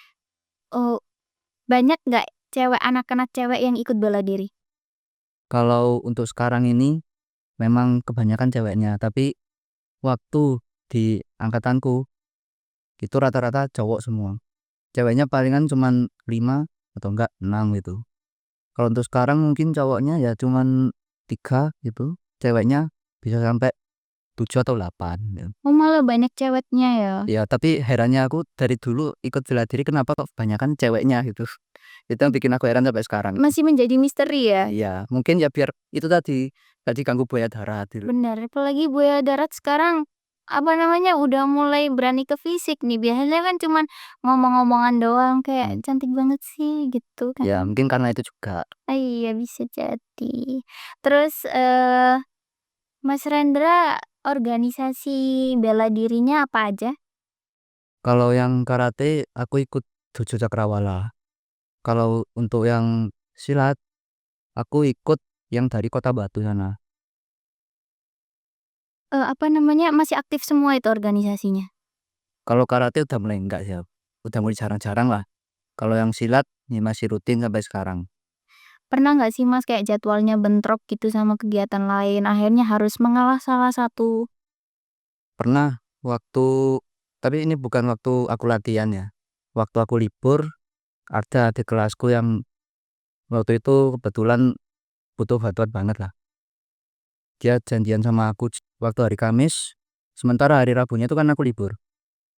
[SPEAKER 2] banyak nggak anak-anak cewek yang ikut bela diri?
[SPEAKER 1] Kalau untuk sekarang ini memang kebanyakan ceweknya, tapi waktu di angkatanku itu rata-rata cowok semua. Ceweknya palingan cuman 5 atau enggak 6 gitu. Kalau untuk sekarang mungkin cowoknya ya cuman 3 gitu. Ceweknya bisa sampai 7 atau 8 gitu.
[SPEAKER 2] Oh malah banyak ceweknya ya?
[SPEAKER 1] Ya tapi herannya aku dari dulu ikut bela diri kenapa kok kebanyakan ceweknya gitu. Itu yang bikin aku heran sampai sekarang.
[SPEAKER 2] Masih menjadi misteri ya?
[SPEAKER 1] Iya mungkin ya biar itu tadi gak diganggu buaya darat gitu.
[SPEAKER 2] Benar, apalagi buaya darat sekarang udah mulai berani ke fisik nih. Biasanya kan cuman ngomong-ngomongan doang kayak cantik banget sih gitu kan.
[SPEAKER 1] Ya mungkin karena itu juga.
[SPEAKER 2] Iya bisa jadi. Terus Mas Rendra organisasi bela dirinya apa aja?
[SPEAKER 1] Kalau yang karate aku ikut Dojo Cakrawala. Kalau untuk yang silat aku ikut yang dari Kota Batu sana.
[SPEAKER 2] Masih aktif semua itu organisasinya?
[SPEAKER 1] Kalau karate udah mulai enggak sih, udah mulai jarang-jarang lah. Kalau yang silat ya masih rutin sampai sekarang.
[SPEAKER 2] Pernah nggak sih Mas kayak jadwalnya bentrok gitu sama kegiatan lain, akhirnya harus mengalah salah satu?
[SPEAKER 1] Pernah tapi ini bukan waktu aku latihan ya. Waktu aku libur, ada di kelasku yang waktu itu kebetulan butuh bantuan banget lah. Dia janjian sama aku waktu hari Kamis, sementara hari Rabunya itu kan aku libur.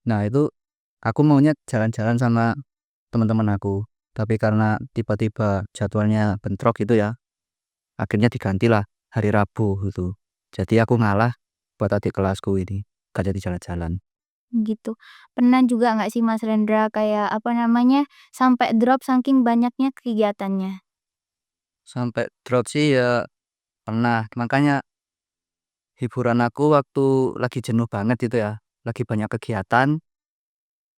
[SPEAKER 1] Nah itu aku maunya jalan-jalan sama teman-teman aku, tapi karena tiba-tiba jadwalnya bentrok gitu ya, akhirnya digantilah hari Rabu gitu. Jadi aku ngalah buat adik kelasku ini, gak jadi jalan-jalan.
[SPEAKER 2] Gitu. Pernah juga nggak sih Mas Rendra kayak, apa namanya, sampai drop saking banyaknya kegiatannya?
[SPEAKER 1] Sampai drop sih ya pernah, makanya hiburan aku waktu lagi jenuh banget itu ya, lagi banyak kegiatan,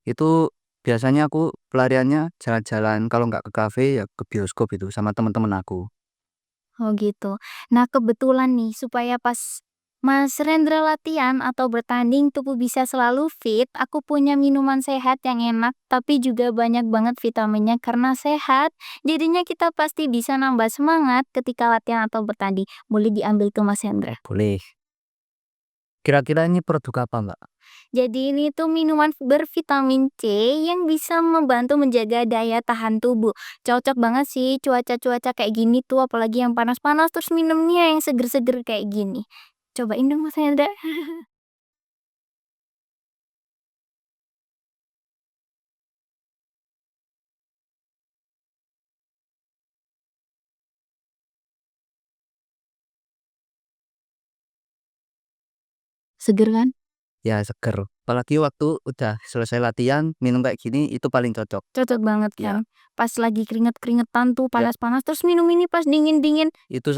[SPEAKER 1] itu biasanya aku pelariannya jalan-jalan, kalau nggak ke kafe ya ke bioskop itu sama teman-teman aku.
[SPEAKER 2] Oh gitu. Nah kebetulan nih supaya pas Mas Rendra latihan atau bertanding tubuh bisa selalu fit, aku punya minuman sehat yang enak tapi juga banyak banget vitaminnya karena sehat. Jadinya kita pasti bisa nambah semangat ketika latihan atau bertanding. Boleh diambil tuh Mas Rendra.
[SPEAKER 1] Boleh. Kira-kira ini produk apa, Mbak?
[SPEAKER 2] Jadi ini tuh minuman bervitamin C yang bisa membantu menjaga daya tahan tubuh. Cocok banget sih cuaca-cuaca kayak gini tuh, apalagi yang panas-panas terus minumnya yang seger-seger kayak gini. Cobain dong Mas Hendra. Seger kan?
[SPEAKER 1] Ya seger. Apalagi waktu udah selesai latihan minum kayak gini itu paling cocok.
[SPEAKER 2] Cocok banget
[SPEAKER 1] Ya,
[SPEAKER 2] kan? Pas lagi keringet-keringetan tuh
[SPEAKER 1] ya,
[SPEAKER 2] panas-panas terus minum ini pas dingin-dingin.
[SPEAKER 1] itu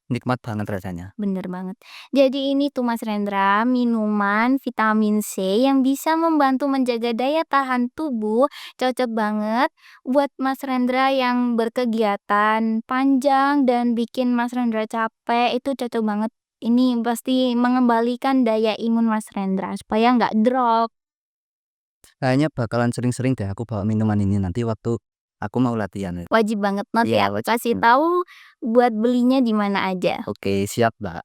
[SPEAKER 1] nikmat banget rasanya.
[SPEAKER 2] Bener banget. Jadi ini tuh Mas Rendra, minuman vitamin C yang bisa membantu menjaga daya tahan tubuh. Cocok banget buat Mas Rendra yang berkegiatan panjang dan bikin Mas Rendra capek. Itu cocok banget. Ini pasti mengembalikan daya imun Mas Rendra supaya nggak drop.
[SPEAKER 1] Kayaknya bakalan sering-sering deh aku bawa minuman ini nanti waktu aku mau latihan.
[SPEAKER 2] Wajib banget nanti
[SPEAKER 1] Iya,
[SPEAKER 2] aku
[SPEAKER 1] wajib.
[SPEAKER 2] kasih tahu buat belinya di mana aja.
[SPEAKER 1] Oke, siap, Mbak.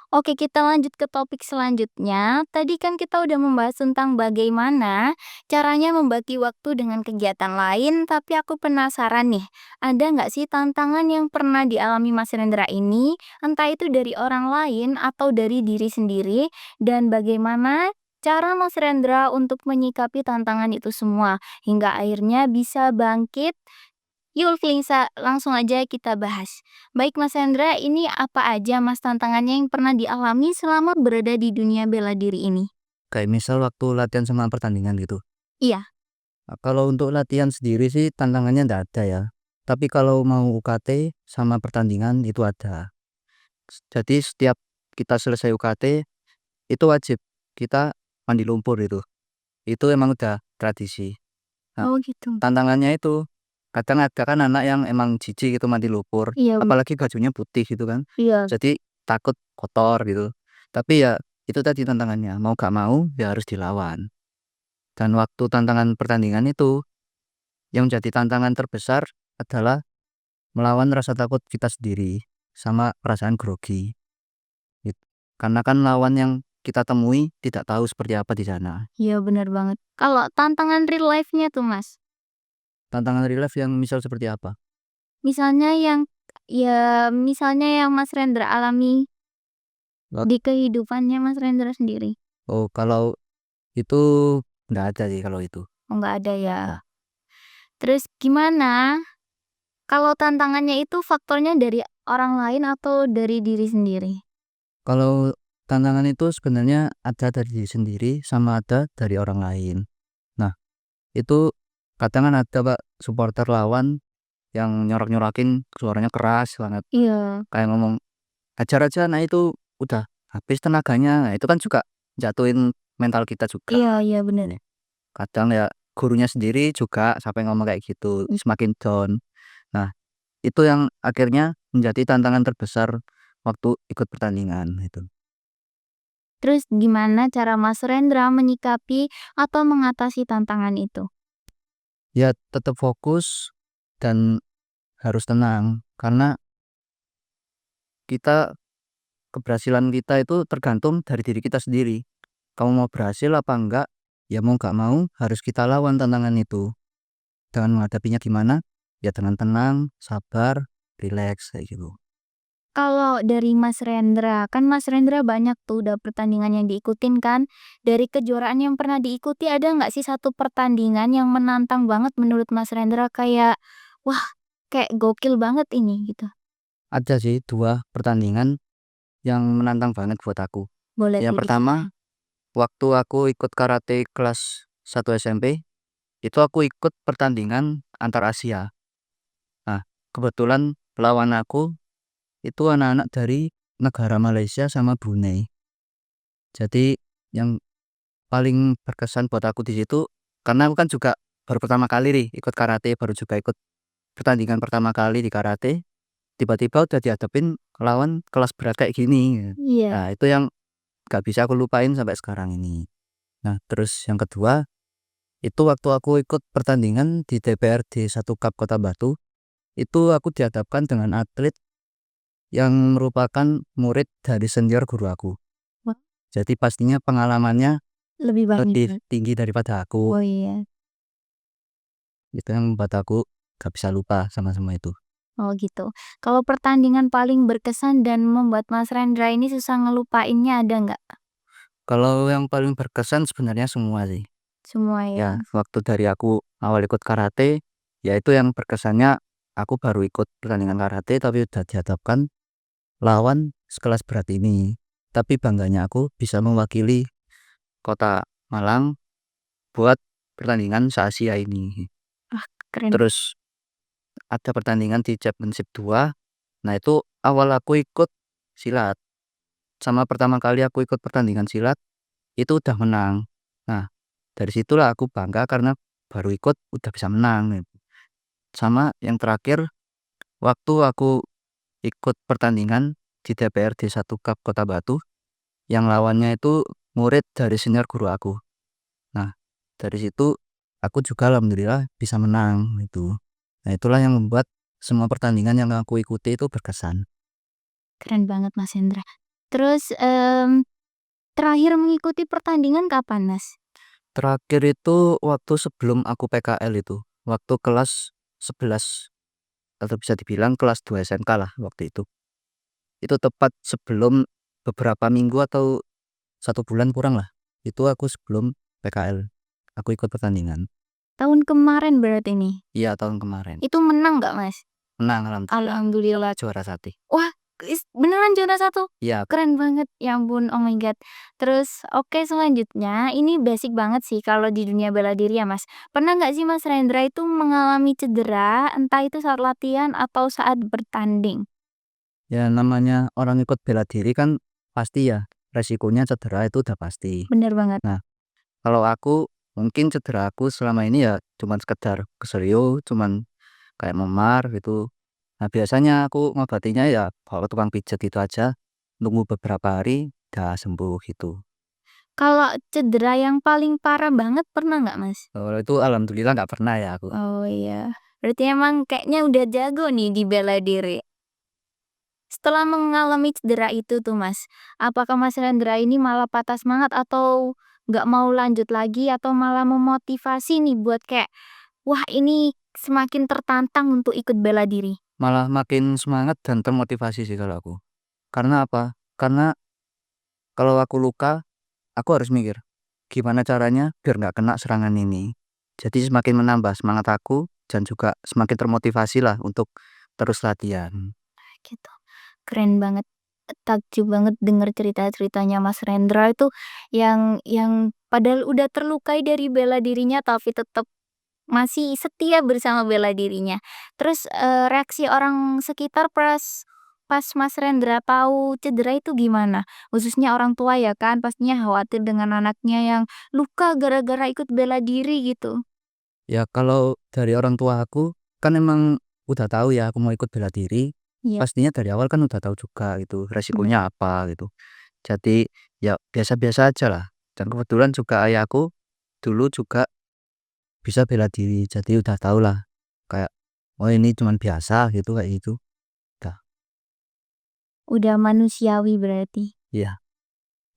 [SPEAKER 2] Oke, kita lanjut ke topik selanjutnya. Tadi kan kita udah membahas tentang bagaimana caranya membagi waktu dengan kegiatan lain, tapi aku penasaran nih, ada nggak sih tantangan yang pernah dialami Mas Rendra ini, entah itu dari orang lain atau dari diri sendiri, dan bagaimana cara Mas Rendra untuk menyikapi tantangan itu semua, hingga akhirnya bisa bangkit. Yuk Lisa, langsung aja kita bahas. Baik Mas Hendra, ini apa aja Mas tantangannya yang pernah dialami selama berada di dunia bela diri ini?
[SPEAKER 1] Kayak misal waktu latihan sama pertandingan gitu.
[SPEAKER 2] Iya,
[SPEAKER 1] Nah, kalau untuk latihan sendiri sih tantangannya nggak ada ya. Tapi kalau mau UKT sama pertandingan itu ada. Jadi setiap kita selesai UKT itu wajib kita mandi lumpur itu. Itu emang udah tradisi. Nah,
[SPEAKER 2] oh gitu.
[SPEAKER 1] tantangannya itu kadang ada kan anak yang emang jijik gitu mandi lumpur,
[SPEAKER 2] Iya,
[SPEAKER 1] apalagi bajunya putih gitu kan.
[SPEAKER 2] iya.
[SPEAKER 1] Jadi takut kotor gitu. Tapi ya itu tadi tantangannya, mau gak mau ya harus dilawan. Dan waktu tantangan pertandingan itu yang menjadi tantangan terbesar adalah melawan rasa takut kita sendiri sama perasaan grogi. Gitu. Karena kan lawan yang kita temui tidak tahu seperti apa di sana.
[SPEAKER 2] Iya benar banget. Kalau tantangan real life-nya tuh Mas,
[SPEAKER 1] Tantangan real life yang misal seperti apa?
[SPEAKER 2] misalnya yang misalnya yang Mas Rendra alami
[SPEAKER 1] Lot-
[SPEAKER 2] di kehidupannya Mas Rendra sendiri.
[SPEAKER 1] Oh, kalau itu nggak ada sih kalau itu.
[SPEAKER 2] Oh nggak ada ya.
[SPEAKER 1] Nah,
[SPEAKER 2] Terus gimana kalau tantangannya itu faktornya dari orang lain atau dari diri sendiri?
[SPEAKER 1] kalau tantangan itu sebenarnya ada dari diri sendiri sama ada dari orang lain. Nah, itu kadang kan ada Pak supporter lawan yang nyorak-nyorakin suaranya keras banget.
[SPEAKER 2] Iya.
[SPEAKER 1] Kayak ngomong, "Hajar aja." Nah, itu udah habis tenaganya. Nah, itu kan juga jatuhin mental kita juga.
[SPEAKER 2] Iya iya bener.
[SPEAKER 1] Nih, kadang ya gurunya sendiri juga sampai ngomong kayak gitu, semakin down. Nah, Itu yang akhirnya menjadi tantangan terbesar waktu ikut pertandingan itu.
[SPEAKER 2] Terus gimana cara Mas Rendra menyikapi atau mengatasi tantangan itu?
[SPEAKER 1] Ya tetap fokus dan harus tenang karena kita keberhasilan kita itu tergantung dari diri kita sendiri. Kamu mau berhasil apa enggak, ya mau nggak mau harus kita lawan tantangan itu. Dengan menghadapinya gimana? Ya dengan tenang, sabar, rileks kayak gitu.
[SPEAKER 2] Kalau dari Mas Rendra, kan Mas Rendra banyak tuh udah pertandingan yang diikutin kan. Dari kejuaraan yang pernah diikuti ada nggak sih satu pertandingan yang menantang banget menurut Mas Rendra kayak, wah kayak gokil banget ini gitu.
[SPEAKER 1] Ada sih 2 pertandingan yang menantang banget buat aku.
[SPEAKER 2] Boleh
[SPEAKER 1] Yang
[SPEAKER 2] tuh
[SPEAKER 1] pertama, waktu aku ikut karate kelas 1 SMP, itu aku ikut pertandingan antar Asia. Nah, kebetulan lawan aku itu anak-anak dari negara Malaysia sama Brunei. Jadi yang paling berkesan buat aku di situ karena aku kan juga baru pertama kali nih ikut karate, baru juga ikut pertandingan pertama kali di karate, tiba-tiba udah dihadapin lawan kelas berat kayak gini.
[SPEAKER 2] Iya.
[SPEAKER 1] Nah, itu yang gak bisa aku lupain sampai sekarang ini. Nah, terus yang kedua, itu waktu aku ikut pertandingan di DPRD 1 Cup Kota Batu, itu aku dihadapkan dengan atlet yang merupakan murid dari senior guru aku.
[SPEAKER 2] Wah,
[SPEAKER 1] Jadi pastinya pengalamannya
[SPEAKER 2] lebih
[SPEAKER 1] lebih
[SPEAKER 2] banyak.
[SPEAKER 1] tinggi daripada aku.
[SPEAKER 2] Oh iya.
[SPEAKER 1] Itu yang membuat aku gak bisa lupa sama semua itu.
[SPEAKER 2] Oh gitu. Kalau pertandingan paling berkesan dan membuat Mas Rendra ini susah ngelupainnya ada nggak?
[SPEAKER 1] Kalau yang paling berkesan sebenarnya semua sih.
[SPEAKER 2] Semua ya.
[SPEAKER 1] Ya, waktu dari aku awal ikut karate, ya itu yang berkesannya aku baru ikut pertandingan karate tapi udah dihadapkan lawan sekelas berat ini. Tapi bangganya aku bisa mewakili kota Malang buat pertandingan se-Asia ini.
[SPEAKER 2] Ah, keren.
[SPEAKER 1] Terus ada pertandingan di Championship 2. Nah, itu awal aku ikut silat. Sama pertama kali aku ikut pertandingan silat itu udah menang. Nah, dari situlah aku bangga karena baru ikut udah bisa menang. Sama yang terakhir waktu aku ikut pertandingan di DPRD 1 Cup Kota Batu yang lawannya itu murid dari senior guru aku. Nah, dari situ aku juga alhamdulillah bisa menang itu. Nah, itulah yang membuat semua pertandingan yang aku ikuti itu berkesan.
[SPEAKER 2] Keren banget Mas Hendra. Terus terakhir mengikuti pertandingan kapan Mas?
[SPEAKER 1] Terakhir itu waktu sebelum aku PKL itu, waktu kelas 11 atau bisa dibilang kelas 2 SMK lah waktu itu. Itu tepat sebelum beberapa minggu atau 1 bulan kurang lah. Itu aku sebelum PKL. Aku ikut pertandingan.
[SPEAKER 2] Tahun kemarin berarti nih.
[SPEAKER 1] Iya, tahun kemarin.
[SPEAKER 2] Itu menang nggak Mas?
[SPEAKER 1] Menang alhamdulillah.
[SPEAKER 2] Alhamdulillah.
[SPEAKER 1] Juara 1.
[SPEAKER 2] Wah, beneran juara 1?
[SPEAKER 1] Iya,
[SPEAKER 2] Keren banget, ya ampun, oh my god. Terus oke selanjutnya, ini basic banget sih kalau di dunia bela diri ya Mas. Pernah nggak sih Mas Rendra itu mengalami cedera, entah itu saat latihan atau saat bertanding?
[SPEAKER 1] ya namanya orang ikut bela diri kan pasti ya resikonya cedera itu udah pasti.
[SPEAKER 2] Bener banget.
[SPEAKER 1] Nah, kalau aku mungkin cedera aku selama ini ya cuman sekedar keselio, cuman kayak memar gitu. Nah, biasanya aku ngobatinya ya bawa ke tukang pijat itu aja, nunggu beberapa hari udah sembuh gitu.
[SPEAKER 2] Kalau cedera yang paling parah banget pernah nggak Mas?
[SPEAKER 1] Kalau itu alhamdulillah nggak pernah ya aku.
[SPEAKER 2] Oh iya, berarti emang kayaknya udah jago nih di bela diri. Setelah mengalami cedera itu tuh Mas, apakah Mas Rendra ini malah patah semangat atau nggak mau lanjut lagi atau malah memotivasi nih buat kayak, wah ini semakin tertantang untuk ikut bela diri?
[SPEAKER 1] Malah makin semangat dan termotivasi sih kalau aku. Karena apa? Karena kalau aku luka, aku harus mikir gimana caranya biar nggak kena serangan ini. Jadi semakin menambah semangat aku dan juga semakin termotivasi lah untuk terus latihan.
[SPEAKER 2] Gitu. Keren banget. Takjub banget denger cerita-ceritanya Mas Rendra itu yang padahal udah terlukai dari bela dirinya tapi tetap masih setia bersama bela dirinya. Terus, reaksi orang sekitar pas Mas Rendra tahu cedera itu gimana? Khususnya orang tua ya kan pastinya khawatir dengan anaknya yang luka gara-gara ikut bela diri gitu.
[SPEAKER 1] Ya kalau dari orang tua aku kan emang udah tahu ya aku mau ikut bela diri,
[SPEAKER 2] Iya.
[SPEAKER 1] pastinya dari awal kan udah tahu juga gitu
[SPEAKER 2] Bener.
[SPEAKER 1] resikonya apa gitu. Jadi ya biasa-biasa aja lah. Dan kebetulan juga ayahku dulu juga bisa bela diri, jadi udah tahu lah kayak oh ini cuman biasa gitu kayak gitu. Udah,
[SPEAKER 2] Udah manusiawi berarti.
[SPEAKER 1] iya,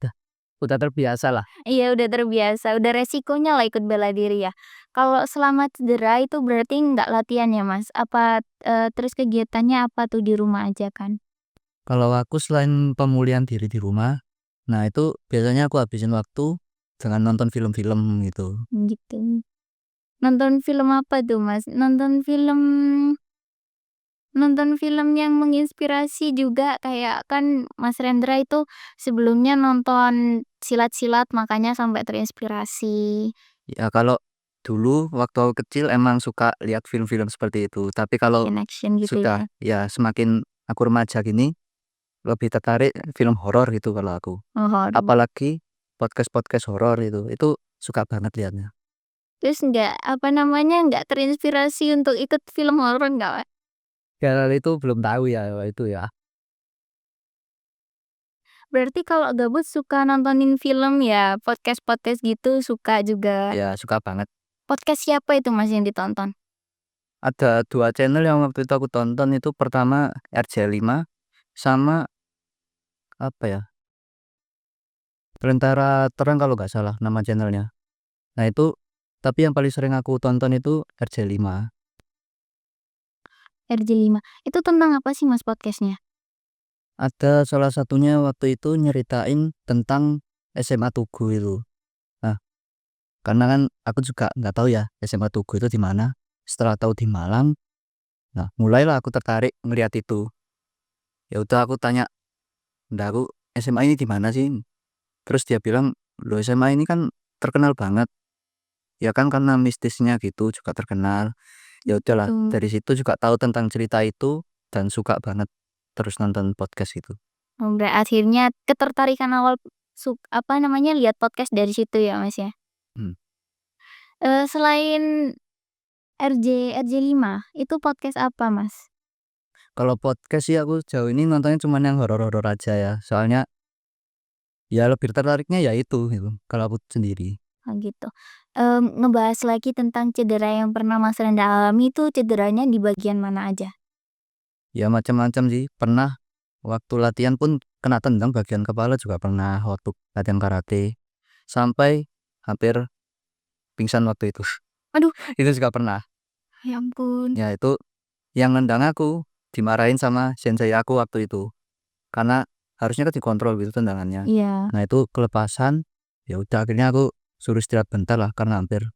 [SPEAKER 1] udah, udah terbiasa lah.
[SPEAKER 2] Iya udah terbiasa, udah resikonya lah ikut bela diri ya. Kalau selama cedera itu berarti nggak latihan ya Mas? Apa, terus kegiatannya apa tuh di rumah aja kan?
[SPEAKER 1] Kalau aku selain pemulihan diri di rumah, nah itu biasanya aku habisin waktu dengan nonton film-film gitu.
[SPEAKER 2] Gitu. Nonton film apa tuh Mas? Nonton film yang menginspirasi juga kayak kan Mas Rendra itu sebelumnya nonton silat-silat makanya sampai terinspirasi.
[SPEAKER 1] Ya kalau dulu waktu aku kecil emang suka lihat film-film seperti itu, tapi kalau
[SPEAKER 2] In action gitu
[SPEAKER 1] sudah
[SPEAKER 2] ya?
[SPEAKER 1] ya semakin aku remaja gini lebih tertarik film horor gitu kalau aku.
[SPEAKER 2] Oh horor.
[SPEAKER 1] Apalagi podcast-podcast horor itu suka banget liatnya.
[SPEAKER 2] Terus nggak, apa namanya, nggak terinspirasi untuk ikut film horor nggak, Mas?
[SPEAKER 1] Kalau itu belum tahu ya itu ya.
[SPEAKER 2] Berarti kalau gabut suka nontonin film ya, podcast-podcast gitu suka juga.
[SPEAKER 1] Ya suka banget.
[SPEAKER 2] Podcast siapa itu Mas yang ditonton?
[SPEAKER 1] Ada 2 channel yang waktu itu aku tonton, itu pertama RJ5 sama apa ya, Lentera Terang kalau nggak salah nama channelnya. Nah itu tapi yang paling sering aku tonton itu RJ5.
[SPEAKER 2] RJ5. Itu tentang apa sih Mas podcastnya?
[SPEAKER 1] Ada salah satunya waktu itu nyeritain tentang SMA Tugu itu. Nah, karena kan aku juga nggak tahu ya SMA Tugu itu di mana. Setelah tahu di Malang, nah mulailah aku tertarik ngeliat itu. Ya udah aku tanya, "Ndak aku SMA ini di mana sih?" Terus dia bilang, "Loh SMA ini kan terkenal banget." Ya kan karena mistisnya gitu juga terkenal. Ya udahlah,
[SPEAKER 2] Gitu.
[SPEAKER 1] dari situ juga tahu tentang cerita itu dan suka banget terus nonton podcast itu.
[SPEAKER 2] Oh, akhirnya ketertarikan awal apa namanya, lihat podcast dari situ ya, Mas, ya?
[SPEAKER 1] Hmm.
[SPEAKER 2] Selain RJ5, itu podcast apa, Mas?
[SPEAKER 1] Kalau podcast sih aku sejauh ini nontonnya cuman yang horor-horor aja ya. Soalnya ya lebih tertariknya ya itu gitu kalau aku sendiri.
[SPEAKER 2] Oh, gitu. Ngebahas lagi tentang cedera yang pernah Mas Renda alami itu cederanya di bagian mana aja?
[SPEAKER 1] Ya macam-macam sih. Pernah waktu latihan pun kena tendang bagian kepala juga pernah waktu latihan karate. Sampai hampir pingsan waktu itu.
[SPEAKER 2] Aduh,
[SPEAKER 1] Itu juga pernah.
[SPEAKER 2] ya ampun.
[SPEAKER 1] Ya itu yang nendang aku dimarahin sama sensei aku waktu itu. Karena harusnya kan dikontrol gitu tendangannya.
[SPEAKER 2] Iya.
[SPEAKER 1] Nah itu kelepasan. Ya udah akhirnya aku suruh istirahat bentar lah karena hampir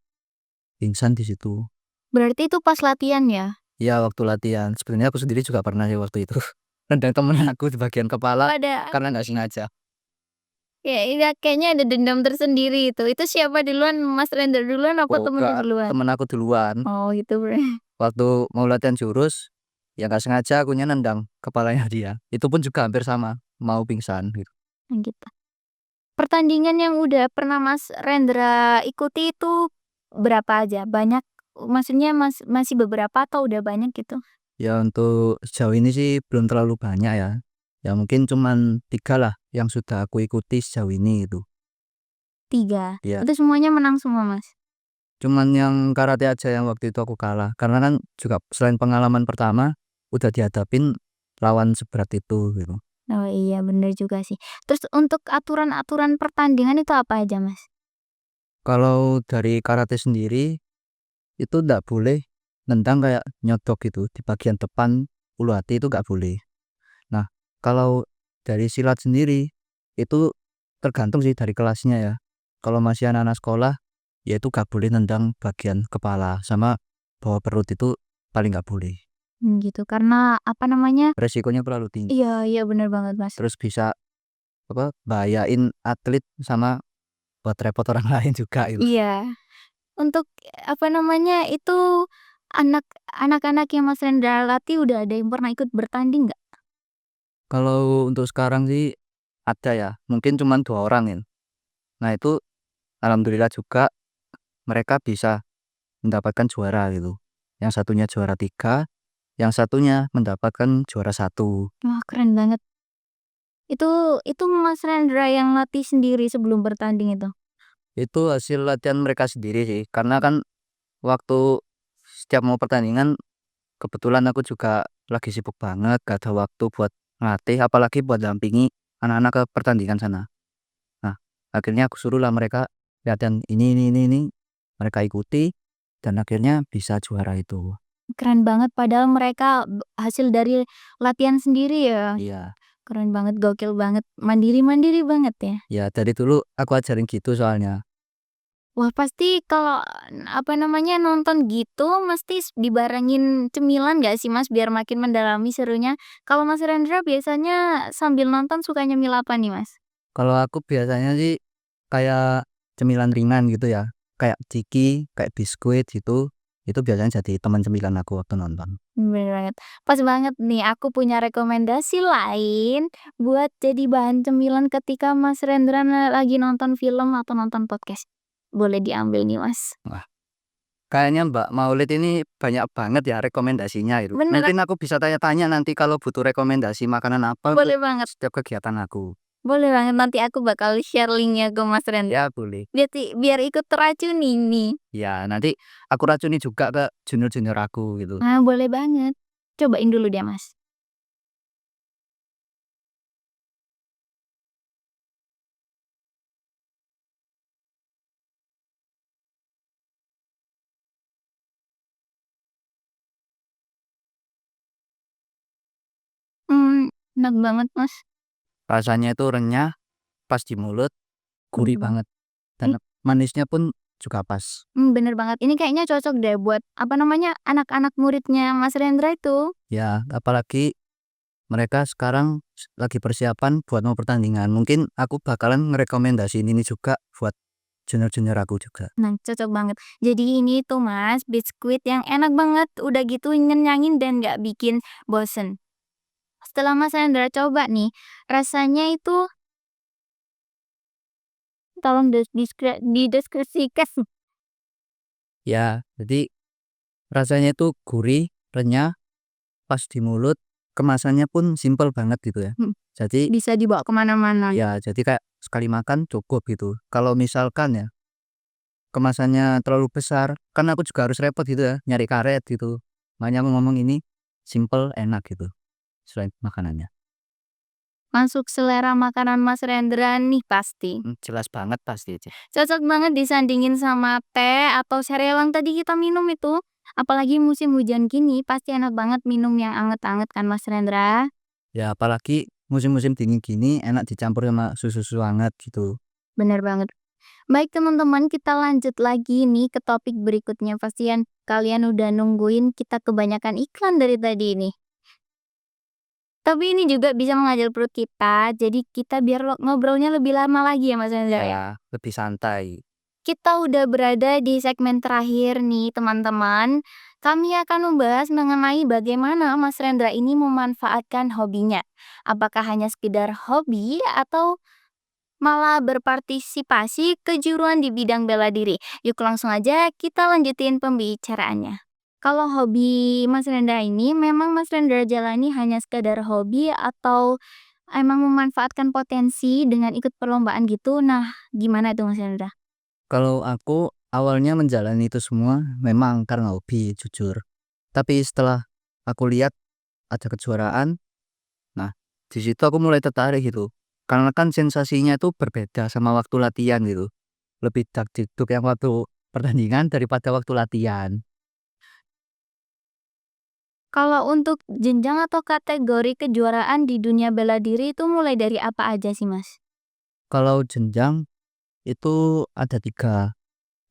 [SPEAKER 1] pingsan di situ.
[SPEAKER 2] Berarti itu pas latihan ya?
[SPEAKER 1] Ya waktu latihan. Sebenarnya aku sendiri juga pernah sih waktu itu. Nendang temen aku di bagian kepala
[SPEAKER 2] Ada
[SPEAKER 1] karena nggak sengaja.
[SPEAKER 2] ya iya kayaknya ada dendam tersendiri itu. Itu siapa duluan, Mas Renda duluan apa temennya
[SPEAKER 1] Bukan,
[SPEAKER 2] duluan?
[SPEAKER 1] temen aku duluan.
[SPEAKER 2] Oh gitu
[SPEAKER 1] Waktu mau latihan jurus, ya nggak sengaja akunya nendang kepalanya dia. Itu pun juga hampir sama, mau pingsan gitu.
[SPEAKER 2] gitu. Pertandingan yang udah pernah Mas Rendra ikuti itu berapa aja? Banyak maksudnya masih beberapa atau udah banyak gitu?
[SPEAKER 1] Ya untuk sejauh ini sih belum terlalu banyak ya. Ya mungkin cuman 3 lah yang sudah aku ikuti sejauh ini itu.
[SPEAKER 2] 3.
[SPEAKER 1] Ya,
[SPEAKER 2] Itu semuanya menang semua, Mas?
[SPEAKER 1] cuman yang karate aja yang waktu itu aku kalah. Karena kan juga selain pengalaman pertama, udah dihadapin lawan seberat itu gitu.
[SPEAKER 2] Oh iya bener juga sih. Terus untuk aturan-aturan pertandingan itu apa aja, Mas?
[SPEAKER 1] Kalau dari karate sendiri, itu nggak boleh nendang kayak nyodok gitu di bagian depan ulu hati itu nggak boleh. Nah, kalau dari silat sendiri itu tergantung sih dari kelasnya ya. Kalau masih anak-anak sekolah, ya itu nggak boleh nendang bagian kepala sama bawah perut itu paling nggak boleh.
[SPEAKER 2] Gitu. Karena apa namanya
[SPEAKER 1] Resikonya terlalu tinggi.
[SPEAKER 2] iya iya bener banget, Mas.
[SPEAKER 1] Terus bisa apa bahayain atlet sama buat repot orang lain juga itu.
[SPEAKER 2] Iya. Untuk apa namanya, itu anak-anak yang Mas Rendra latih udah ada yang pernah ikut bertanding nggak?
[SPEAKER 1] Kalau untuk sekarang sih ada ya, mungkin cuman 2 orang ya. Nah itu alhamdulillah juga mereka bisa mendapatkan juara gitu. Yang satunya juara 3, yang satunya mendapatkan juara 1.
[SPEAKER 2] Wah, keren banget. Itu Mas Rendra yang latih sendiri sebelum bertanding itu?
[SPEAKER 1] Itu hasil latihan mereka sendiri sih, karena kan waktu setiap mau pertandingan kebetulan aku juga lagi sibuk banget, gak ada waktu buat ngelatih apalagi buat dampingi anak-anak ke pertandingan sana. Nah, akhirnya aku suruhlah mereka latihan ini, mereka ikuti dan akhirnya bisa juara itu.
[SPEAKER 2] Keren banget padahal mereka hasil dari latihan sendiri ya?
[SPEAKER 1] Iya.
[SPEAKER 2] Keren banget, gokil banget, mandiri banget ya?
[SPEAKER 1] Ya dari dulu aku ajarin gitu soalnya.
[SPEAKER 2] Wah, pasti kalau, apa namanya, nonton gitu mesti dibarengin cemilan nggak sih, Mas, biar makin mendalami serunya? Kalau Mas Rendra biasanya sambil nonton suka nyemil apa nih, Mas?
[SPEAKER 1] Kalau aku biasanya sih kayak cemilan ringan gitu ya, kayak ciki, kayak biskuit gitu, itu biasanya jadi teman cemilan aku waktu nonton.
[SPEAKER 2] Bener banget. Pas banget nih, aku punya rekomendasi lain buat jadi bahan cemilan ketika Mas Rendra lagi nonton film atau nonton podcast. Boleh diambil nih, Mas.
[SPEAKER 1] Wah, kayaknya Mbak Maulid ini banyak banget ya rekomendasinya itu.
[SPEAKER 2] Bener,
[SPEAKER 1] Mungkin aku bisa tanya-tanya nanti kalau butuh rekomendasi makanan apa untuk
[SPEAKER 2] boleh banget.
[SPEAKER 1] setiap kegiatan aku.
[SPEAKER 2] Boleh banget, nanti aku bakal share linknya ke Mas Rendra.
[SPEAKER 1] Ya boleh.
[SPEAKER 2] Biar ikut teracuni nih.
[SPEAKER 1] Ya nanti aku racuni juga ke junior-junior aku gitu.
[SPEAKER 2] Nah, boleh banget. Cobain dulu deh, Mas. Enak banget, Mas.
[SPEAKER 1] Rasanya itu renyah, pas di mulut,
[SPEAKER 2] Bener
[SPEAKER 1] gurih
[SPEAKER 2] banget.
[SPEAKER 1] banget dan manisnya pun juga pas.
[SPEAKER 2] Bener banget. Ini kayaknya cocok deh buat, apa namanya, anak-anak muridnya Mas Rendra itu.
[SPEAKER 1] Ya apalagi mereka sekarang lagi persiapan buat mau pertandingan. Mungkin aku bakalan ngerekomendasiin ini juga buat junior-junior aku juga.
[SPEAKER 2] Nah, cocok banget. Jadi ini tuh, Mas, biskuit yang enak banget, udah gitu ngenyangin dan nggak bikin bosen. Setelah Mas Rendra coba nih, rasanya itu tolong dideskripsikan.
[SPEAKER 1] Ya, jadi rasanya itu gurih, renyah, pas di mulut, kemasannya pun simpel banget gitu ya.
[SPEAKER 2] Mhm,
[SPEAKER 1] Jadi
[SPEAKER 2] bisa dibawa kemana-mana.
[SPEAKER 1] ya jadi kayak sekali makan cukup gitu. Kalau misalkan ya kemasannya terlalu besar, kan aku juga harus repot gitu ya, nyari karet gitu. Makanya aku ngomong ini simple, enak gitu, selain makanannya.
[SPEAKER 2] Masuk selera makanan Mas Rendra nih pasti.
[SPEAKER 1] Jelas banget pasti itu.
[SPEAKER 2] Cocok banget disandingin sama teh atau sereal yang tadi kita minum itu. Apalagi musim hujan gini, pasti enak banget minum yang anget-anget kan Mas Rendra?
[SPEAKER 1] Ya apalagi musim-musim dingin gini enak dicampur sama susu-susu hangat gitu.
[SPEAKER 2] Bener banget. Baik teman-teman, kita lanjut lagi nih ke topik berikutnya. Pastian kalian udah nungguin kita kebanyakan iklan dari tadi ini. Tapi ini juga bisa mengajar perut kita, jadi kita biar ngobrolnya lebih lama lagi ya Mas Rendra ya.
[SPEAKER 1] Ya, lebih santai.
[SPEAKER 2] Kita udah berada di segmen terakhir nih teman-teman. Kami akan membahas mengenai bagaimana Mas Rendra ini memanfaatkan hobinya. Apakah hanya sekedar hobi atau malah berpartisipasi kejuruan di bidang bela diri. Yuk langsung aja kita lanjutin pembicaraannya. Kalau hobi Mas Rendra ini memang Mas Rendra jalani hanya sekedar hobi atau emang memanfaatkan potensi dengan ikut perlombaan gitu. Nah, gimana tuh Mas Rendra?
[SPEAKER 1] Kalau aku awalnya menjalani itu semua memang karena hobi jujur. Tapi setelah aku lihat ada kejuaraan, nah di situ aku mulai tertarik gitu. Karena kan sensasinya itu berbeda sama waktu latihan gitu. Lebih takjub yang waktu pertandingan daripada waktu latihan.
[SPEAKER 2] Kalau untuk jenjang atau kategori kejuaraan di dunia bela diri itu mulai dari apa aja sih, Mas?
[SPEAKER 1] Kalau jenjang itu ada 3,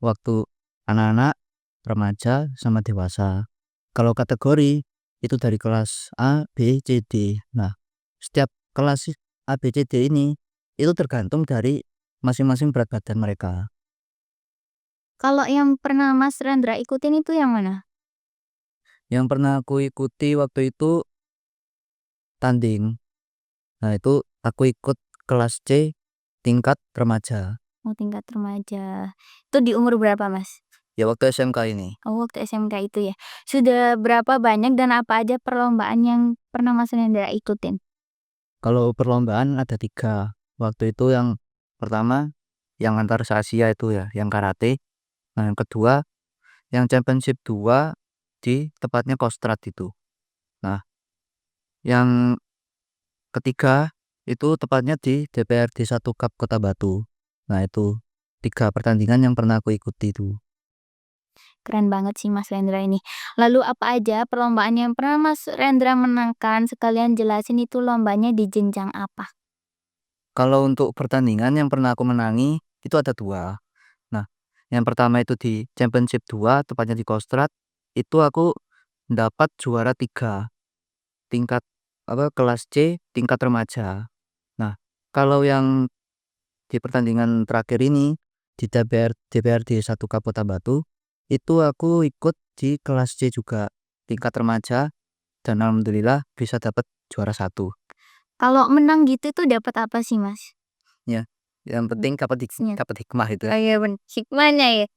[SPEAKER 1] waktu anak-anak, remaja, sama dewasa. Kalau kategori itu dari kelas A, B, C, D. Nah, setiap kelas A, B, C, D ini itu tergantung dari masing-masing berat badan mereka.
[SPEAKER 2] Kalau yang pernah Mas Rendra ikutin itu yang mana?
[SPEAKER 1] Yang pernah aku ikuti waktu itu tanding. Nah, itu aku ikut kelas C tingkat remaja.
[SPEAKER 2] Oh, tingkat remaja. Itu di umur berapa, Mas?
[SPEAKER 1] Ya waktu SMK ini.
[SPEAKER 2] Oh, waktu SMK itu ya. Sudah berapa banyak dan apa aja perlombaan yang pernah Mas Rendra ikutin?
[SPEAKER 1] Kalau perlombaan ada 3. Waktu itu yang pertama yang antar se-Asia itu ya, yang karate. Nah, yang kedua yang championship 2 di tepatnya Kostrad itu. Nah, yang ketiga itu tepatnya di DPRD 1 Cup Kota Batu. Nah, itu 3 pertandingan yang pernah aku ikuti itu.
[SPEAKER 2] Keren banget sih Mas Rendra ini. Lalu apa aja perlombaan yang pernah Mas Rendra menangkan? Sekalian jelasin itu lombanya di jenjang apa?
[SPEAKER 1] Kalau untuk pertandingan yang pernah aku menangi itu ada 2. Nah, yang pertama itu di championship 2 tepatnya di Kostrad, itu aku dapat juara 3 tingkat kelas C tingkat remaja. Nah, kalau yang di pertandingan terakhir ini di DPRD 1 Cup Kota Batu, itu aku ikut di kelas C juga tingkat remaja dan alhamdulillah bisa dapat juara 1.
[SPEAKER 2] Kalau menang gitu tuh dapat apa sih Mas?
[SPEAKER 1] Ya, yang penting dapat
[SPEAKER 2] Iya.
[SPEAKER 1] hikmah itu.
[SPEAKER 2] Oh iya bener, hikmahnya ya.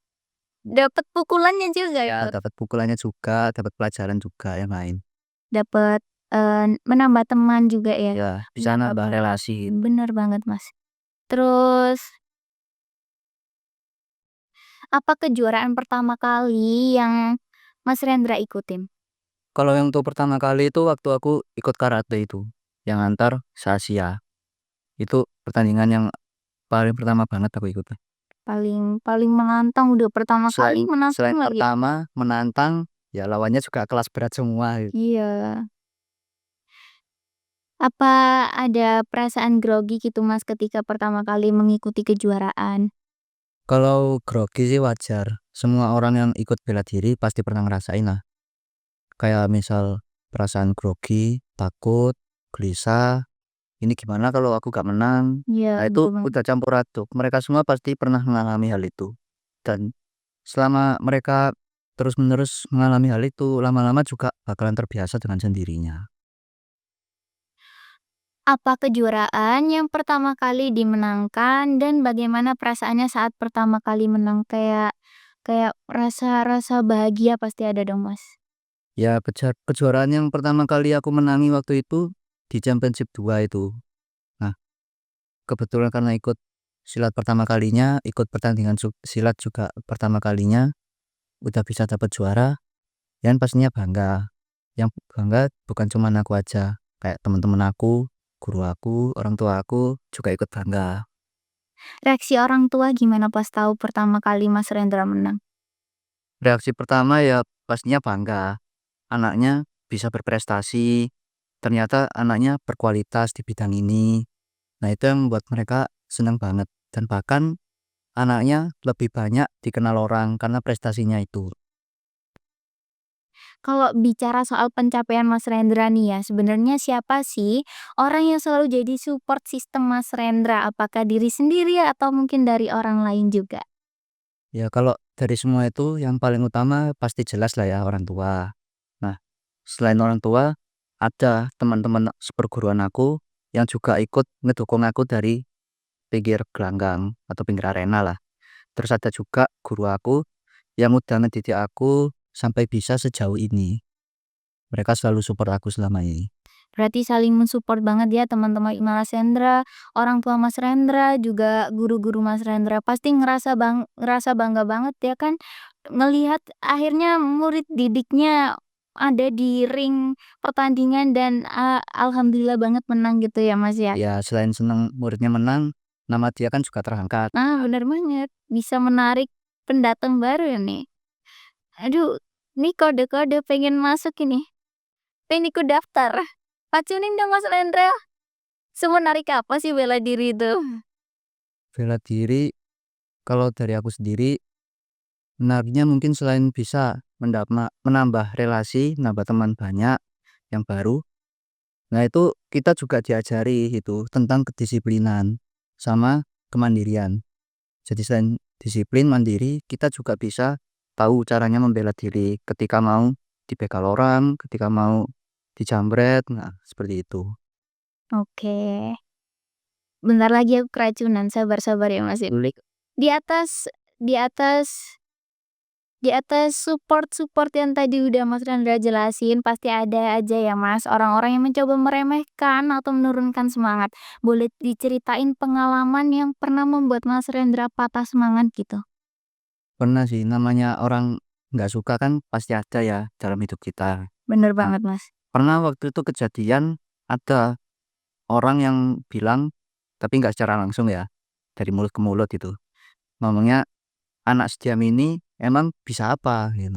[SPEAKER 2] Dapat pukulannya juga
[SPEAKER 1] Ya,
[SPEAKER 2] itu.
[SPEAKER 1] dapat pukulannya juga, dapat pelajaran juga yang lain.
[SPEAKER 2] Dapat menambah teman juga ya.
[SPEAKER 1] Ya, bisa nambah relasi.
[SPEAKER 2] Bener banget Mas. Terus apa kejuaraan pertama kali yang Mas Rendra ikutin?
[SPEAKER 1] Kalau yang untuk pertama kali itu waktu aku ikut karate itu, yang antar se-Asia. Itu pertandingan yang paling pertama banget aku ikut.
[SPEAKER 2] Paling paling menantang udah pertama kali menantang
[SPEAKER 1] Selain
[SPEAKER 2] lagi.
[SPEAKER 1] pertama menantang, ya lawannya juga kelas berat semua gitu.
[SPEAKER 2] Iya. Apa ada perasaan grogi gitu Mas ketika pertama kali mengikuti kejuaraan?
[SPEAKER 1] Kalau grogi sih wajar. Semua orang yang ikut bela diri pasti pernah ngerasain lah. Kayak misal perasaan grogi, takut, gelisah. Ini gimana kalau aku gak menang?
[SPEAKER 2] Iya,
[SPEAKER 1] Nah, itu
[SPEAKER 2] betul banget.
[SPEAKER 1] udah campur aduk. Mereka semua pasti pernah mengalami hal itu. Dan selama mereka terus-menerus mengalami hal itu, lama-lama juga bakalan terbiasa dengan sendirinya.
[SPEAKER 2] Apa kejuaraan yang pertama kali dimenangkan dan bagaimana perasaannya saat pertama kali menang? Kayak kayak rasa-rasa bahagia pasti ada dong, Mas.
[SPEAKER 1] Ya, kejuaraan yang pertama kali aku menangi waktu itu di Championship 2 itu. Nah, kebetulan karena ikut silat pertama kalinya, ikut pertandingan silat juga pertama kalinya, udah bisa dapat juara, dan pastinya bangga. Yang bangga bukan cuma aku aja, kayak teman-teman aku, guru aku, orang tua aku juga ikut bangga.
[SPEAKER 2] Reaksi orang tua gimana pas tahu pertama kali Mas Rendra menang?
[SPEAKER 1] Reaksi pertama ya pastinya bangga. Anaknya bisa berprestasi, ternyata anaknya berkualitas di bidang ini. Nah, itu yang membuat mereka senang banget dan bahkan anaknya lebih banyak dikenal orang karena prestasinya itu.
[SPEAKER 2] Kalau bicara soal pencapaian Mas Rendra nih ya, sebenarnya siapa sih orang yang selalu jadi support sistem Mas Rendra? Apakah diri sendiri atau mungkin dari orang lain juga?
[SPEAKER 1] Ya, kalau dari semua itu yang paling utama pasti jelas lah ya orang tua. Nah, selain orang tua, ada teman-teman seperguruan aku yang juga ikut ngedukung aku dari pinggir gelanggang atau pinggir arena lah. Terus ada juga guru aku yang udah ngedidik aku sampai bisa sejauh ini. Mereka selalu support aku selama ini.
[SPEAKER 2] Berarti saling mensupport banget ya teman-teman Mas Rendra, orang tua Mas Rendra, juga guru-guru Mas Rendra. Pasti ngerasa bangga banget ya kan ngelihat akhirnya murid didiknya ada di ring pertandingan dan alhamdulillah banget menang gitu ya Mas ya.
[SPEAKER 1] Ya, selain senang muridnya menang, nama dia kan juga terangkat.
[SPEAKER 2] Nah, benar banget. Bisa menarik pendatang baru ya nih. Aduh, ini kode-kode pengen masuk ini. Pengen ikut daftar. Pacunin dong Mas Rendra. Semenarik apa sih bela diri itu?
[SPEAKER 1] Bela diri, kalau dari aku sendiri, menariknya mungkin selain bisa menambah relasi, menambah teman banyak yang baru. Nah, itu kita juga diajari itu tentang kedisiplinan sama kemandirian. Jadi selain disiplin mandiri, kita juga bisa tahu caranya membela diri ketika mau dibegal orang, ketika mau dijambret, nah seperti itu.
[SPEAKER 2] Oke. Bentar lagi aku keracunan, sabar-sabar ya Mas ya. Di atas Di atas support-support yang tadi udah Mas Rendra jelasin, pasti ada aja ya Mas, orang-orang yang mencoba meremehkan atau menurunkan semangat. Boleh diceritain pengalaman yang pernah membuat Mas Rendra patah semangat gitu?
[SPEAKER 1] Pernah sih, namanya orang nggak suka kan pasti ada ya dalam hidup kita.
[SPEAKER 2] Bener
[SPEAKER 1] Nah,
[SPEAKER 2] banget Mas.
[SPEAKER 1] pernah waktu itu kejadian ada orang yang bilang, tapi nggak secara langsung ya, dari mulut ke mulut itu. Ngomongnya, anak sejam ini emang bisa apa gitu.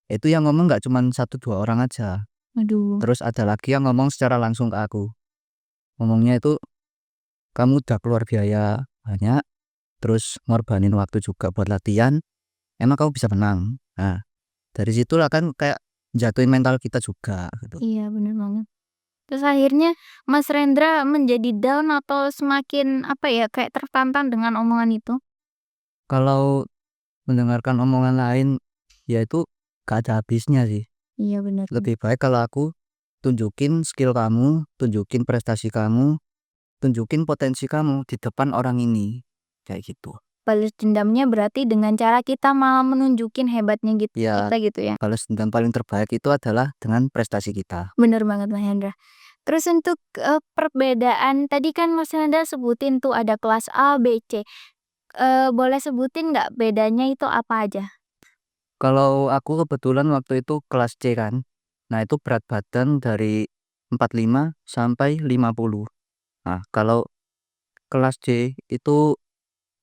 [SPEAKER 1] Itu yang ngomong nggak cuma 1-2 orang aja.
[SPEAKER 2] Aduh,
[SPEAKER 1] Terus ada lagi yang ngomong secara langsung ke aku. Ngomongnya itu, kamu udah keluar biaya banyak, terus ngorbanin waktu juga buat latihan, emang kamu bisa menang. Nah, dari situlah kan kayak jatuhin mental kita juga gitu.
[SPEAKER 2] iya bener banget. Terus akhirnya Mas Rendra menjadi down atau semakin apa ya, kayak tertantang dengan omongan itu?
[SPEAKER 1] Kalau mendengarkan omongan lain, ya itu gak ada habisnya sih.
[SPEAKER 2] Iya bener.
[SPEAKER 1] Lebih baik kalau aku tunjukin skill kamu, tunjukin prestasi kamu, tunjukin potensi kamu di depan orang ini. Kayak gitu.
[SPEAKER 2] Balas dendamnya berarti dengan cara kita malah menunjukin hebatnya
[SPEAKER 1] Ya,
[SPEAKER 2] kita gitu ya?
[SPEAKER 1] balas dendam paling terbaik itu adalah dengan prestasi kita.
[SPEAKER 2] Bener banget Mas Hendra. Terus untuk, perbedaan tadi kan Mas Hendra sebutin tuh ada kelas A, B, C. Boleh sebutin nggak bedanya itu apa aja?
[SPEAKER 1] Kalau aku kebetulan waktu itu kelas C kan. Nah, itu berat badan dari 45 sampai 50. Nah, kalau kelas C itu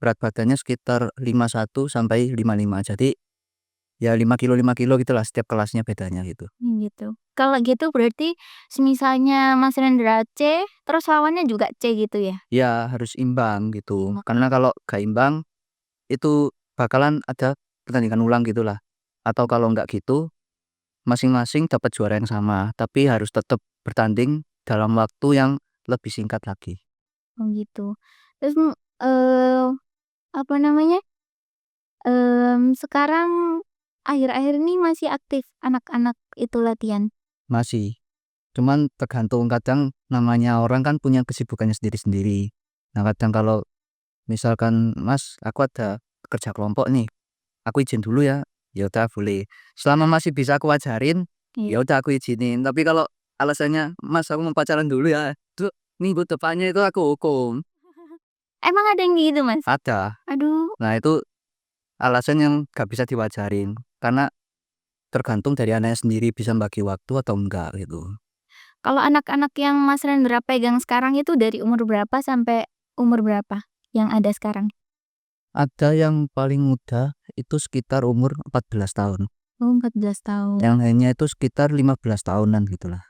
[SPEAKER 1] berat badannya sekitar 51 sampai 55. Jadi ya 5 kilo gitulah setiap kelasnya bedanya gitu.
[SPEAKER 2] Gitu. Kalau gitu berarti semisalnya Mas Hendra C, terus lawannya juga C gitu ya?
[SPEAKER 1] Ya harus imbang gitu.
[SPEAKER 2] Oh.
[SPEAKER 1] Karena kalau gak imbang itu bakalan ada pertandingan ulang gitulah. Atau kalau nggak gitu masing-masing dapat juara yang sama, tapi harus tetap bertanding dalam waktu yang lebih singkat lagi.
[SPEAKER 2] Oh gitu. Terus, eee, apa namanya, sekarang akhir-akhir ini masih aktif anak-anak itu latihan?
[SPEAKER 1] Masih. Cuman tergantung, kadang namanya orang kan punya kesibukannya sendiri-sendiri. Nah, kadang kalau misalkan, "Mas, aku ada kerja kelompok nih, aku izin dulu ya." Ya udah boleh. Selama masih bisa aku ajarin,
[SPEAKER 2] Iya.
[SPEAKER 1] ya udah aku izinin. Tapi kalau alasannya, "Mas, aku mau pacaran dulu ya." Itu minggu depannya itu aku hukum.
[SPEAKER 2] Emang ada yang gitu, Mas?
[SPEAKER 1] Ada.
[SPEAKER 2] Aduh,
[SPEAKER 1] Nah, itu alasan yang gak bisa diwajarin. Karena tergantung dari anaknya sendiri bisa bagi waktu atau enggak gitu.
[SPEAKER 2] kalau anak-anak yang Mas Rendra pegang sekarang itu dari umur berapa sampai umur berapa yang ada sekarang?
[SPEAKER 1] Ada yang paling muda itu sekitar umur 14 tahun.
[SPEAKER 2] Oh, 14 tahun.
[SPEAKER 1] Yang lainnya itu sekitar 15 tahunan gitulah.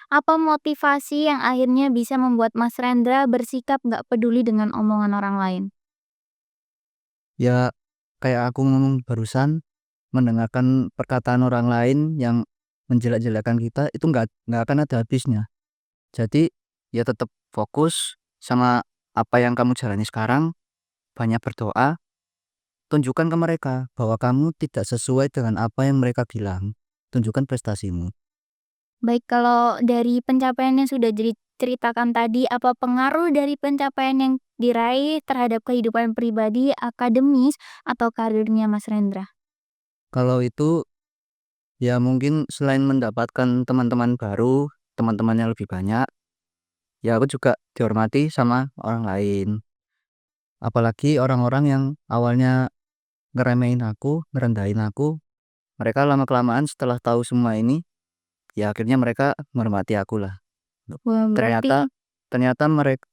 [SPEAKER 2] Apa motivasi yang akhirnya bisa membuat Mas Rendra bersikap nggak peduli dengan omongan orang lain?
[SPEAKER 1] Ya kayak aku ngomong barusan, mendengarkan perkataan orang lain yang menjelek-jelekan kita itu nggak akan ada habisnya. Jadi ya tetap fokus sama apa yang kamu jalani sekarang, banyak berdoa, tunjukkan ke mereka bahwa kamu tidak sesuai dengan apa yang mereka bilang. Tunjukkan prestasimu.
[SPEAKER 2] Baik, kalau dari pencapaian yang sudah ceritakan tadi, apa pengaruh dari pencapaian yang diraih terhadap kehidupan pribadi, akademis, atau karirnya Mas Rendra?
[SPEAKER 1] Kalau itu ya mungkin selain mendapatkan teman-teman baru, teman-teman yang lebih banyak, ya aku juga dihormati sama orang lain. Apalagi orang-orang yang awalnya ngeremehin aku, ngerendahin aku, mereka lama-kelamaan setelah tahu semua ini, ya akhirnya mereka menghormati aku lah.
[SPEAKER 2] Wah, berarti
[SPEAKER 1] Ternyata ternyata mereka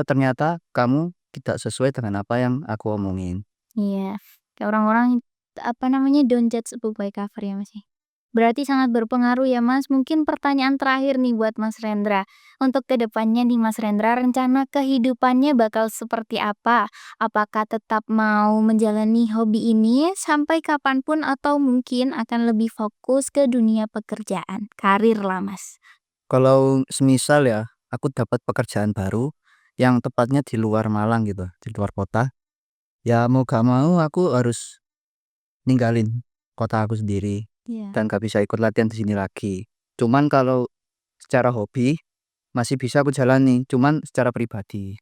[SPEAKER 1] ternyata kamu tidak sesuai dengan apa yang aku omongin.
[SPEAKER 2] iya, kayak orang-orang, apa namanya, don't judge a book by cover ya, Mas, ya. Berarti sangat berpengaruh ya, Mas. Mungkin pertanyaan terakhir nih buat Mas Rendra. Untuk kedepannya nih, Mas Rendra, rencana kehidupannya bakal seperti apa? Apakah tetap mau menjalani hobi ini sampai kapanpun atau mungkin akan lebih fokus ke dunia pekerjaan, karir lah, Mas?
[SPEAKER 1] Kalau semisal ya, aku dapat pekerjaan baru yang tepatnya di luar Malang gitu, di luar kota. Ya mau gak mau aku harus ninggalin kota aku sendiri
[SPEAKER 2] Iya.
[SPEAKER 1] dan gak bisa ikut latihan di sini lagi. Cuman kalau secara hobi masih bisa aku jalani, cuman secara pribadi.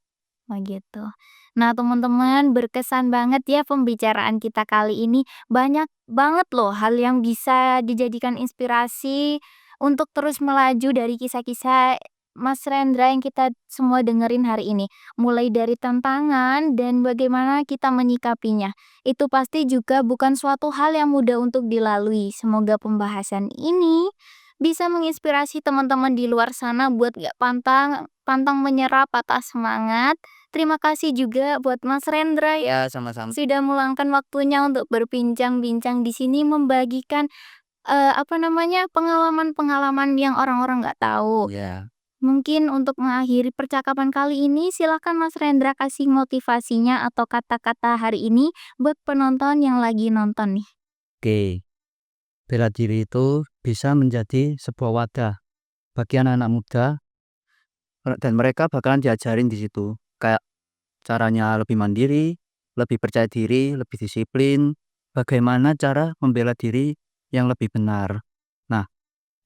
[SPEAKER 2] Gitu. Nah, teman-teman, berkesan banget ya pembicaraan kita kali ini. Banyak banget loh hal yang bisa dijadikan inspirasi untuk terus melaju dari kisah-kisah Mas Rendra yang kita semua dengerin hari ini. Mulai dari tantangan dan bagaimana kita menyikapinya. Itu pasti juga bukan suatu hal yang mudah untuk dilalui. Semoga pembahasan ini bisa menginspirasi teman-teman di luar sana buat gak pantang menyerah, patah semangat. Terima kasih juga buat Mas Rendra
[SPEAKER 1] Ya, sama-sama.
[SPEAKER 2] sudah meluangkan waktunya untuk berbincang-bincang di sini membagikan pengalaman-pengalaman yang orang-orang nggak tahu.
[SPEAKER 1] Ya.
[SPEAKER 2] Mungkin untuk mengakhiri percakapan kali ini, silakan Mas Rendra kasih motivasinya atau kata-kata hari ini buat penonton yang lagi nonton nih.
[SPEAKER 1] Oke. Bela diri itu bisa menjadi sebuah wadah bagi anak-anak muda dan mereka bakalan diajarin di situ kayak caranya lebih mandiri, lebih percaya diri, lebih disiplin, bagaimana cara membela diri yang lebih benar. Nah,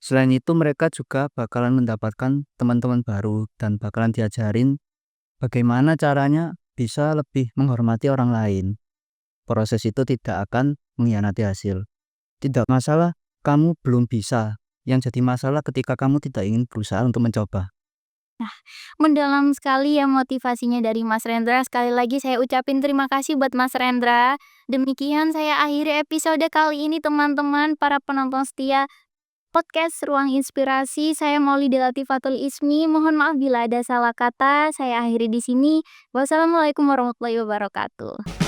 [SPEAKER 1] selain itu mereka juga bakalan mendapatkan teman-teman baru dan bakalan diajarin bagaimana caranya bisa lebih menghormati orang lain. Proses itu tidak akan mengkhianati hasil. Tidak masalah kamu belum bisa, yang jadi masalah ketika kamu tidak ingin berusaha untuk mencoba.
[SPEAKER 2] Mendalam sekali ya motivasinya dari Mas Rendra. Sekali lagi saya ucapin terima kasih buat Mas Rendra. Demikian saya akhiri episode kali ini teman-teman, para penonton setia podcast Ruang Inspirasi. Saya Maulida Latifatul Ismi. Mohon maaf bila ada salah kata. Saya akhiri di sini. Wassalamualaikum warahmatullahi wabarakatuh.